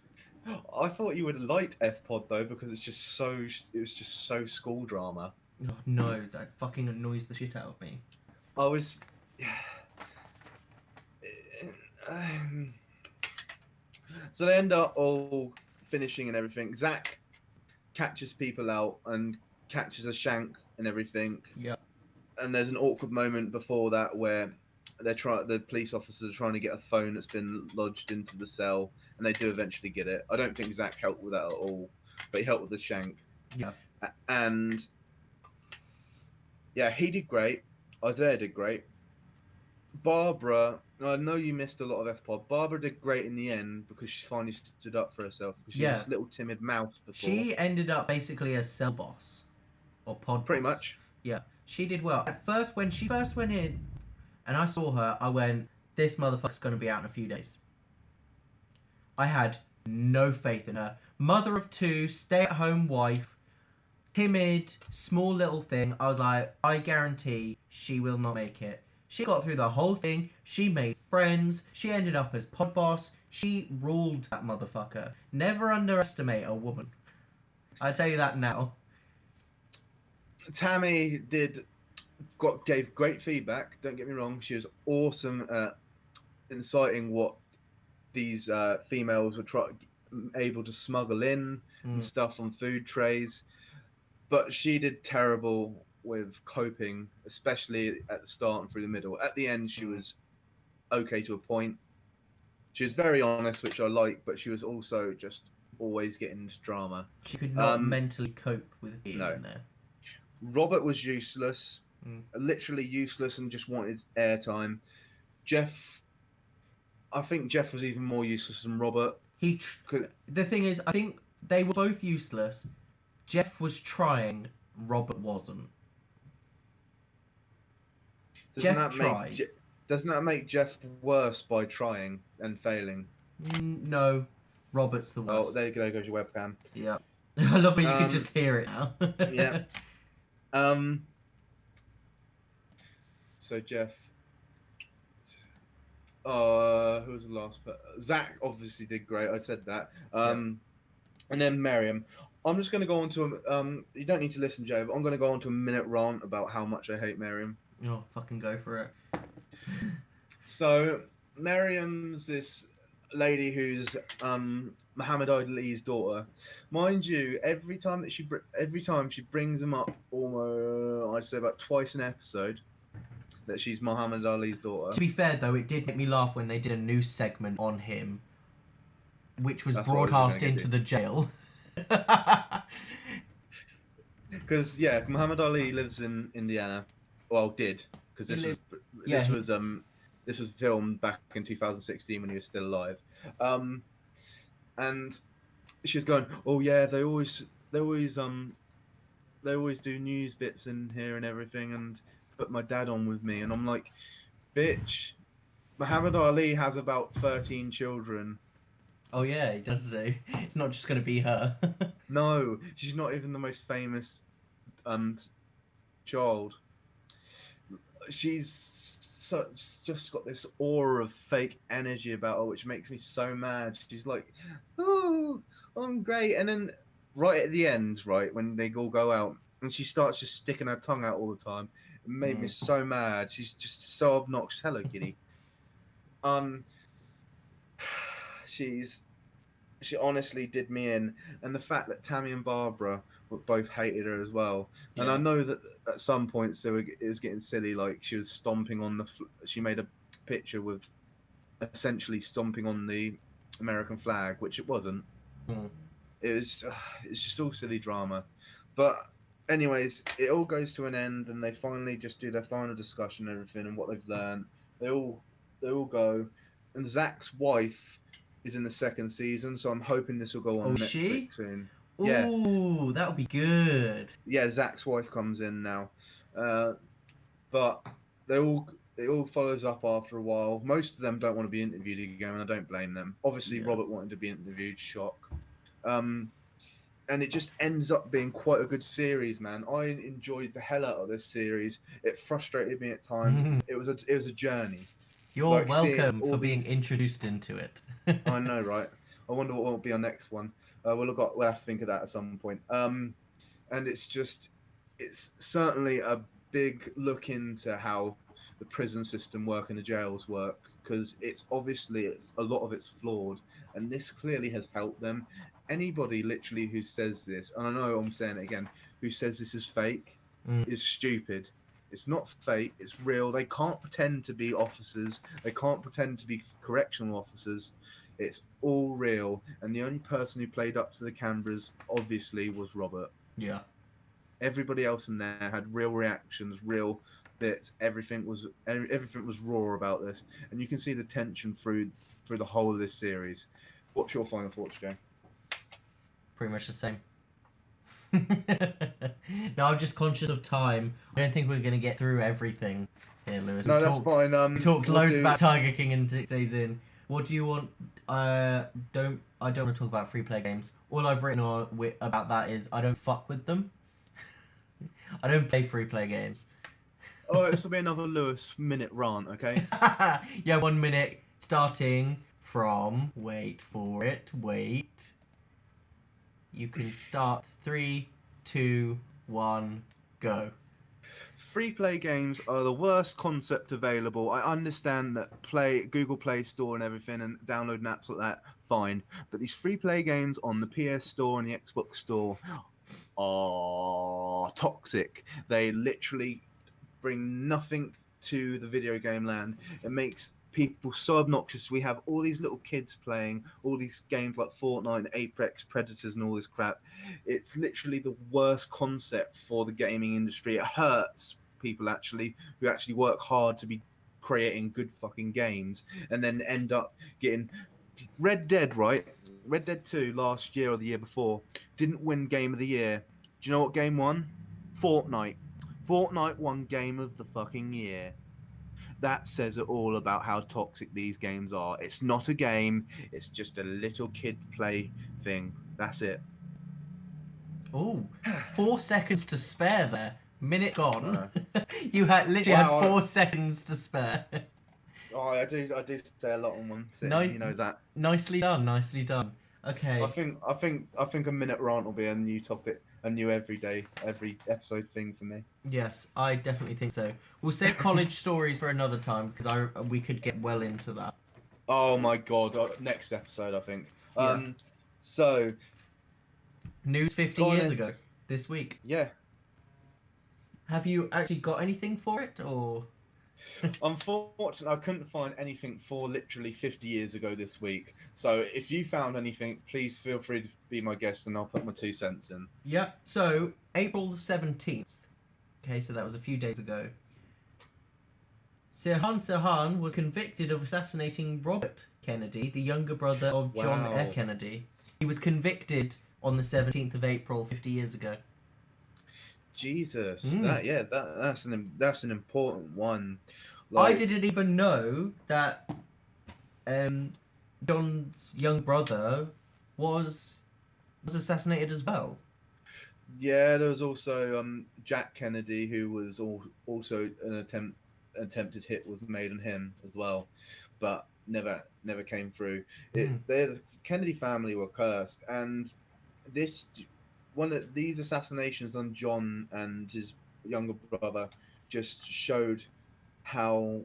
I thought you would have liked F-Pod though, because it was just so school drama. Oh, no, that fucking annoys the shit out of me. I was. So they end up all finishing and everything. Zach catches people out and catches a shank and everything. Yeah. And there's an awkward moment before that where the police officers are trying to get a phone that's been lodged into the cell, and they do eventually get it. I don't think Zach helped with that at all, but he helped with the shank. Yeah. And yeah, he did great. Isaiah did great. Barbara, I know you missed a lot of F-Pod. Barbara did great in the end because she finally stood up for herself. She was this little timid mouse before. She ended up basically as cell boss. Or pod Pretty boss. much. Yeah. She did well. At first, when she first went in, and I saw her, I went, this motherfucker's going to be out in a few days. I had no faith in her. Mother of two, stay-at-home wife, timid, small little thing. I was like, I guarantee she will not make it. She got through the whole thing. She made friends. She ended up as pod boss. She ruled that motherfucker. Never underestimate a woman. I tell you that now. Tammy gave great feedback. Don't get me wrong. She was awesome at inciting what these females were able to smuggle in and stuff on food trays. But she did terrible with coping, especially at the start and through the middle. At the end, she was okay to a point. She was very honest, which I like, but she was also just always getting into drama. She could not mentally cope with being in there. Robert was useless, literally useless, and just wanted airtime. Jeff, I think Jeff was even more useless than Robert. The thing is, I think they were both useless. Jeff was trying, Robert wasn't. Doesn't that make Jeff worse by trying and failing? No, Robert's the worst. Oh, there goes your webcam. Yeah. I love that you can just hear it now. Yeah. So Jeff. Who was the last? Zach obviously did great. I said that. And then Miriam. I'm just going to go on to you don't need to listen, Joe, but I'm going to go on to a minute rant about how much I hate Miriam. Oh, fucking go for it. So Miriam's this lady who's Muhammad Ali's daughter. Mind you, every time she brings him up, almost I'd say about twice an episode, that she's Muhammad Ali's daughter. To be fair though, it did make me laugh when they did a new segment on him. which was That's what I was broadcast gonna get into the jail. Because yeah, Muhammad Ali lives in Indiana. Well, did because He this was lived- yeah, he- this was filmed back in 2016 when he was still alive. And she was going, oh yeah, they always do news bits in here and everything, and put my dad on with me, and I'm like, bitch, Muhammad Ali has about 13 children. Oh yeah, he does say it's not just gonna be her. No, she's not even the most famous um child. She's just got this aura of fake energy about her, which makes me so mad. She's like, "Oh, I'm great," and then right at the end, right when they all go out, and she starts just sticking her tongue out all the time. It made me so mad. She's just so obnoxious. Hello, kitty. Um, she's she honestly did me in, and the fact that Tammy and Barbara both hated her as well. And I Yeah. know that at some points it was getting silly, like she was stomping on she made a picture with essentially stomping on the American flag, which it wasn't. Mm. It was it's just all silly drama. But anyways, it all goes to an end, and they finally just do their final discussion and everything and what they've learned. They all go, and Zach's wife is in the second season, so I'm hoping this will go Oh, on she? Netflix soon. Yeah, Ooh, that would be good. yeah, Zach's wife comes in now, uh, but they all it all follows up after a while. Most of them don't want to be interviewed again, and I don't blame them. Obviously, Yeah. Robert wanted to be interviewed, shock. Um, and it just ends up being quite a good series, man. I enjoyed the hell out of this series. It frustrated me at times. It was a journey, You're like seeing welcome for all being these. introduced into it. I know, right? I wonder what will be our next one. We'll have to think of that at some point. And it's certainly a big look into how the prison system work and the jails work, because it's obviously a lot of it's flawed, and this clearly has helped them. Anybody literally who says this, and I know I'm saying it again, who says this is fake Mm. is stupid. It's not fake, it's real. They can't pretend to be officers, they can't pretend to be correctional officers. It's all real, and the only person who played up to the cameras obviously was Robert. Yeah. Everybody else in there had real reactions, real bits. Everything was raw about this, and you can see the tension through the whole of this series. What's your final thoughts, Jay? Pretty much the same. No, I'm just conscious of time. I don't think we're going to get through everything here, Lewis. No, that's fine. We talked We'll loads do. about Tiger King and 6 days in. What do you want? Don't I don't want to talk about free play games. All I've written about that is I don't fuck with them. I don't play free play games. All right, this will be another Lewis minute rant, okay? Yeah, 1 minute starting from. Wait for it. Wait. You can start 3, 2, 1, go. Free play games are the worst concept available. I understand that Google Play Store and everything and downloading apps like that, fine. But these free play games on the PS Store and the Xbox Store are toxic. They literally bring nothing to the video game land. It makes people so obnoxious. We have all these little kids playing all these games like Fortnite and Apex Predators and all this crap. It's literally the worst concept for the gaming industry. It hurts people who actually work hard to be creating good fucking games and then end up getting Red Dead, right? Red Dead 2 last year or the year before didn't win Game of the Year. Do you know what game won? Fortnite. Fortnite won Game of the fucking Year. That says it all about how toxic these games are. It's not a game, it's just a little kid play thing. That's it. Oh, 4 seconds to spare there. Minute gone. Uh, You had literally had wow, 4 seconds to spare. Oh, I do say a lot in one sitting, No, you know that. nicely done, nicely done. Okay. I think a minute rant will be a new topic, a new every episode thing for me. Yes, I definitely think so. We'll save college stories for another time because we could get well into that. Oh my god, next episode I think. Yeah. So News 50 go on years in. ago this week. Yeah. Have you actually got anything for it or? Unfortunately, I couldn't find anything for literally 50 years ago this week. So if you found anything, please feel free to be my guest and I'll put my 2 cents in. Yeah. So April the 17th. Okay, so that was a few days ago. Sirhan was convicted of assassinating Robert Kennedy, the younger brother of John F. Wow. Kennedy. He was convicted on the 17th of April, 50 years ago. Jesus, Mm. that's an important one. I Like, didn't even know that John's young brother was assassinated as well. yeah, there was also Jack Kennedy, who was also an attempted hit was made on him as well, but never came through. Mm. The Kennedy family were cursed, and this one of these assassinations on John and his younger brother just showed how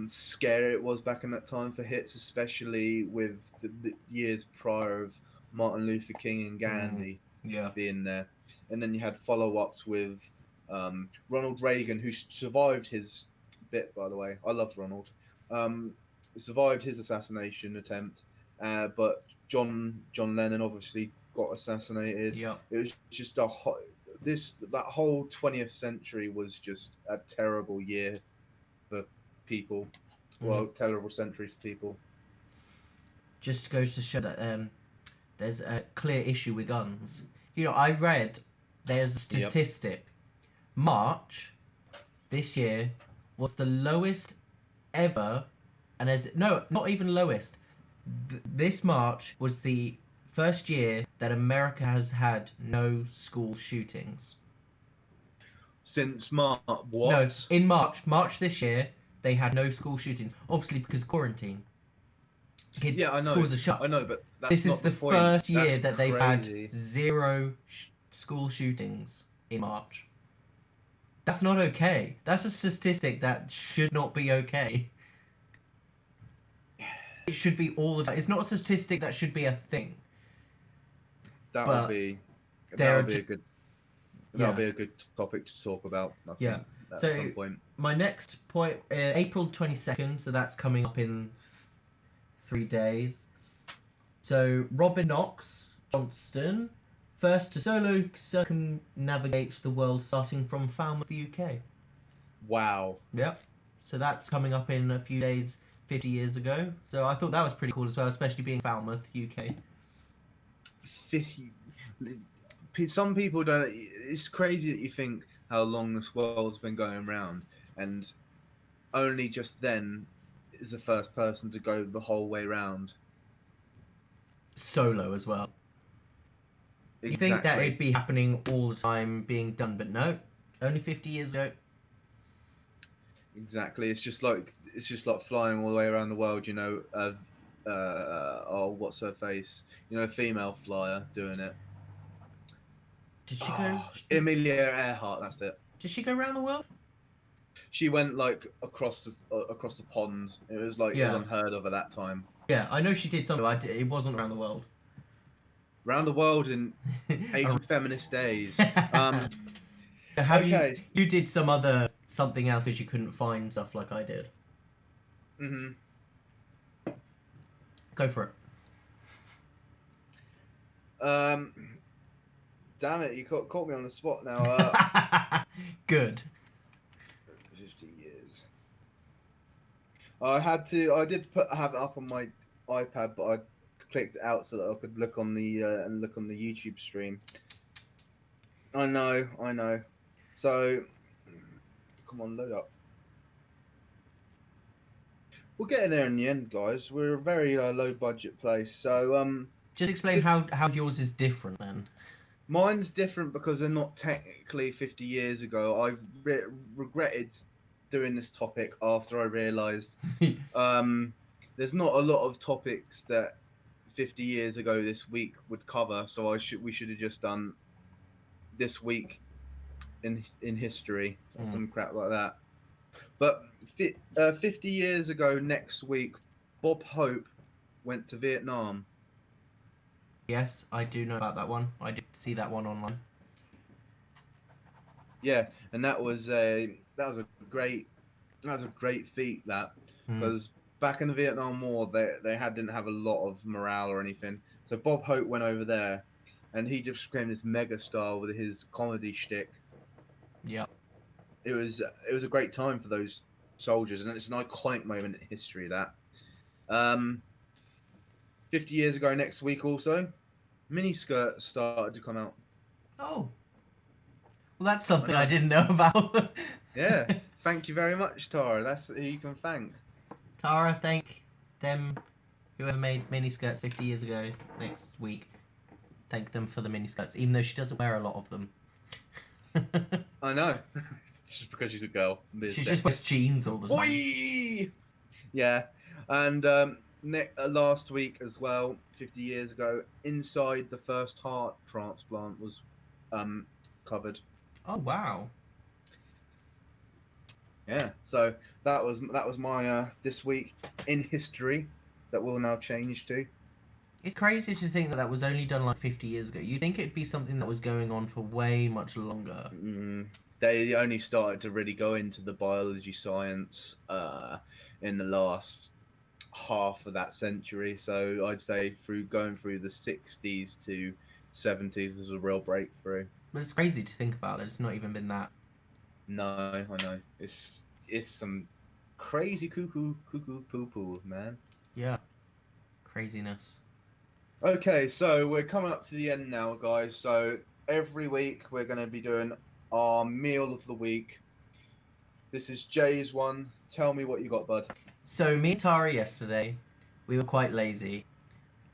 scary it was back in that time for hits, especially with the years prior of Martin Luther King and Mm. Gandhi Yeah. being there. And then you had follow-ups with Ronald Reagan, who survived his bit, by the way. I love Ronald. Um, survived his assassination attempt, but John Lennon obviously got assassinated. Yeah. It was just that whole 20th century was just a terrible year for people. Mm. Well, terrible century for people. Just goes to show that there's a clear issue with guns. You know, I read there's a Yep. statistic. March this year was the lowest ever, and as no, not even lowest. This March was the first year that America has had no school shootings. Since March, No, what? in March this year, they had no school shootings. Obviously, because quarantine. Yeah, Schools are shut. I know, but that's This is not the the point. first year That's that they've had crazy. zero school shootings in March. That's not okay. That's a statistic that should not be okay. It should be all the time. It's not a statistic that should be a thing. That'll But be there are that'll be a just good that'll yeah, be a good topic to talk about. I yeah. think at So some point. my next point, April 22nd. So that's coming up in 3 days. So Robin Knox Johnston, first to solo circumnavigate the world, starting from Falmouth, the UK. Wow. Yep. So that's coming up in a few days, 50 years ago. So I thought that was pretty cool as well, especially being Falmouth, UK. Some people don't. It's crazy that you think how long this world's been going around, and only just then is the first person to go the whole way round. Solo as well. You think that Exactly. it'd be happening all the time, being done, but no. Only 50 years ago. Exactly. It's just like flying all the way around the world. Oh, what's her face? Female flyer doing it. Did she go? Oh, Emilia Earhart. That's it. Did she go around the world? She went like across the pond. It was Yeah. unheard of at that time. Yeah, I know she did something. It wasn't around the world. Around the world in Asian feminist days. So have Okay. you did some other something else because you couldn't find stuff like I did? Mhm. Go for Um. Damn it! You caught me on the spot now. it. Good. 50 years. I did have it up on my iPad, but I clicked it out so that I could look on the YouTube stream. I know. So, come on, load up. We're getting there in the end, guys. We're a very low budget place, so Just explain how yours is different then. mine's different because they're not technically 50 years ago. I regretted doing this topic after I realised there's not a lot of topics that 50 years ago this week would cover, so we should have just done this week in history or some crap like that. But 50 years ago next week, Bob Hope went to Vietnam. Yes, I do know about that one. I did see that one online. Yeah, and that was a great feat that Mm. because back in the Vietnam War didn't have a lot of morale or anything. So Bob Hope went over there, and he just became this mega star with his comedy shtick. Yeah. It was a great time for those soldiers, and it's an iconic moment in history. That 50 years ago next week, also miniskirts started to come out. Oh, well, that's I something I know. didn't know about. Yeah. Thank you very much, Tara. That's who you can thank. Tara, thank them, whoever made miniskirts 50 years ago, next week. Thank them for the miniskirts, even though she doesn't wear a lot of them. I know. Just because she's a girl. I'm being She just wears sexist. jeans all the time. Oi! Yeah. And last week as well, 50 years ago, inside the first heart transplant was um, covered. Oh, wow. Yeah. So that was my this week in history that will now change to. It's crazy to think that that was only done like 50 years ago. You'd think it'd be something that was going on for way much longer. Mm, they only started to really go into the biology science in the last half of that century. So I'd say through going through the 60s to 70s was a real breakthrough. But it's crazy to think about that it's not even been that. No, I know. It's some crazy cuckoo poo poo, man. Yeah. Craziness. Okay, so we're coming up to the end now, guys. So every week we're going to be doing our meal of the week. This is Jay's one. Tell me what you got, bud. So, me and Tara yesterday, we were quite lazy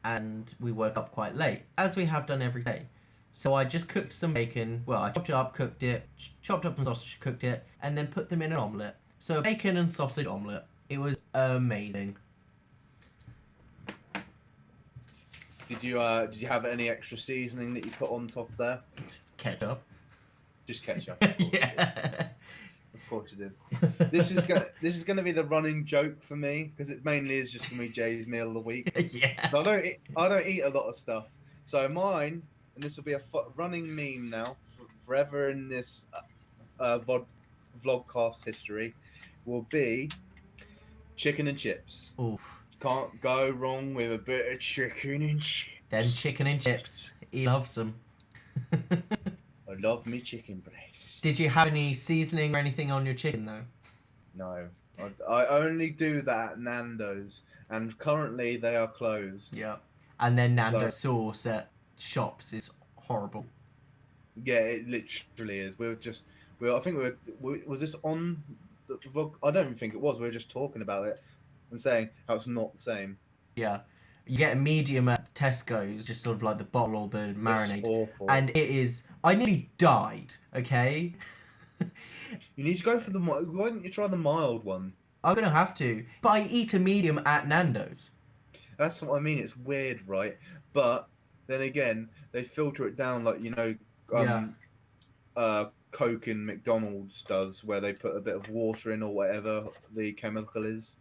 and we woke up quite late, as we have done every day. So I just cooked some bacon. Well, I chopped it up, cooked it, chopped up some sausage, cooked it, and then put them in an omelette. So bacon and sausage omelette. It was amazing. Did you have any extra seasoning that you put on top there? Ketchup. Just ketchup, of course. Yeah. Of course you did. This is gonna be the running joke for me because it mainly is just gonna be Jay's meal of the week. Yeah. So I don't eat a lot of stuff. So mine, and this will be a running meme now forever in this vlogcast history, will be chicken and chips. Oof. Can't go wrong with a bit of chicken and Then chips. chicken and chips. He loves them. I love me chicken breast. Did you have any seasoning or anything on your chicken though? No, I only do that at Nando's, and currently they are closed. Yeah. And then Nando So sauce at shops is horrible. yeah, it literally is. I think was this on the vlog? I don't even think it was. We were just talking about it and saying how it's not the same. Yeah. You get a medium at Tesco's, just sort of like the bottle or the It's marinade. awful. And it is. I nearly died, okay? You need to go for the. Why don't you try the mild one? I'm gonna have to. But I eat a medium at Nando's. That's what I mean. It's weird, right? But then again, they filter it down like Yeah. Coke in McDonald's does, where they put a bit of water in or whatever the chemical is.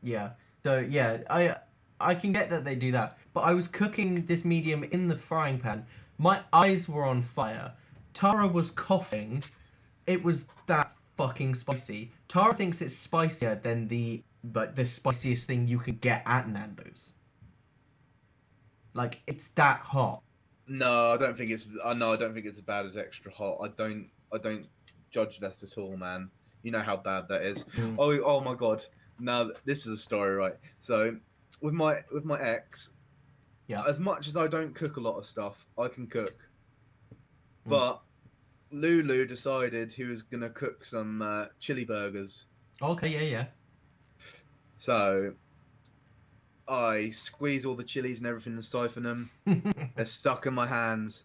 Yeah. So, yeah, I can get that they do that. But I was cooking this medium in the frying pan. My eyes were on fire. Tara was coughing. It was that fucking spicy. Tara thinks it's spicier than the spiciest thing you could get at Nando's. Like, it's that hot. No, I don't think it's. No, I don't think it's as bad as extra hot. I don't judge that at all, man. You know how bad that is. Mm. Oh my god. Now this is a story, right? So, with my ex, Yeah. as much as I don't cook a lot of stuff, I can cook. Mm. But Lulu decided he was gonna cook some chili burgers. Okay, yeah, So I squeeze all the chilies and everything and siphon them. yeah. They're stuck in my hands.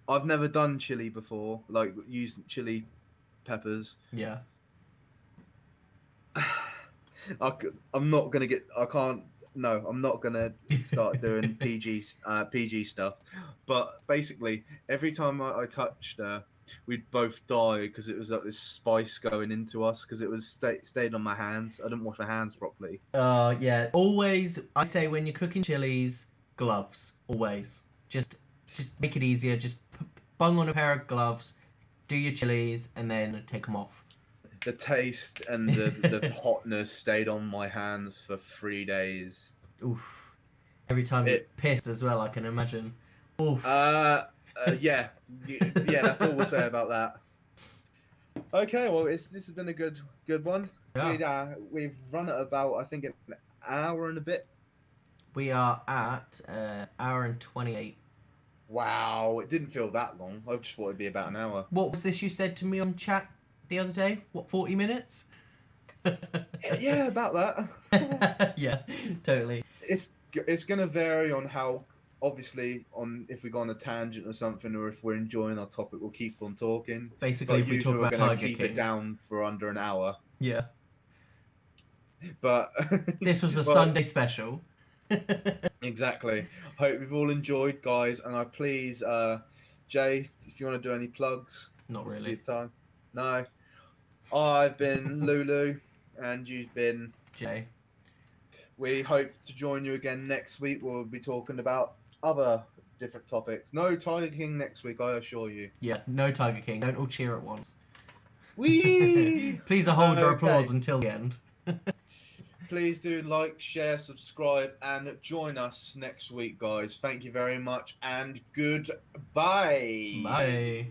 I've never done chili before, like using chili peppers. Yeah. I'm not gonna get. I can't. No, I'm not gonna start doing PG stuff. But basically, every time I touched her, we'd both die because it was like this spice going into us because it was stayed on my hands. I didn't wash my hands properly. Yeah. Always, I say when you're cooking chilies, gloves. Always. Just make it easier. Just bung on a pair of gloves. Do your chilies and then take them off. The taste and the hotness stayed on my hands for 3 days. Oof. Every time you pissed as well, I can imagine. Oof. Yeah, that's all we'll say about that. Okay, well, this has been a good one. Yeah. We've run at about, I think, an hour and a bit. We are at hour and 28. Wow, it didn't feel that long. I just thought it'd be about an hour. What was this you said to me on chat the other day? What, 40 minutes? Yeah, about that. Yeah, totally. It's gonna vary on how, obviously, on if we go on a tangent or something, or if we're enjoying our topic, we'll keep on talking. Basically, But if we talk usually we're about gonna Tiger keep King. it down for under an hour. Yeah. But This was a well, Sunday special. exactly. Hope you've all enjoyed, guys, and I please, Jay, if you want to do any plugs, Not this will really. be the time. No, I've been Lulu, and you've been Jay. We hope to join you again next week. We'll be talking about other different topics. No Tiger King next week, I assure you. Yeah, no Tiger King. Don't all cheer at once. Whee! Please hold your applause Okay. until the end. Please do like, share, subscribe, and join us next week, guys. Thank you very much, and goodbye. Bye.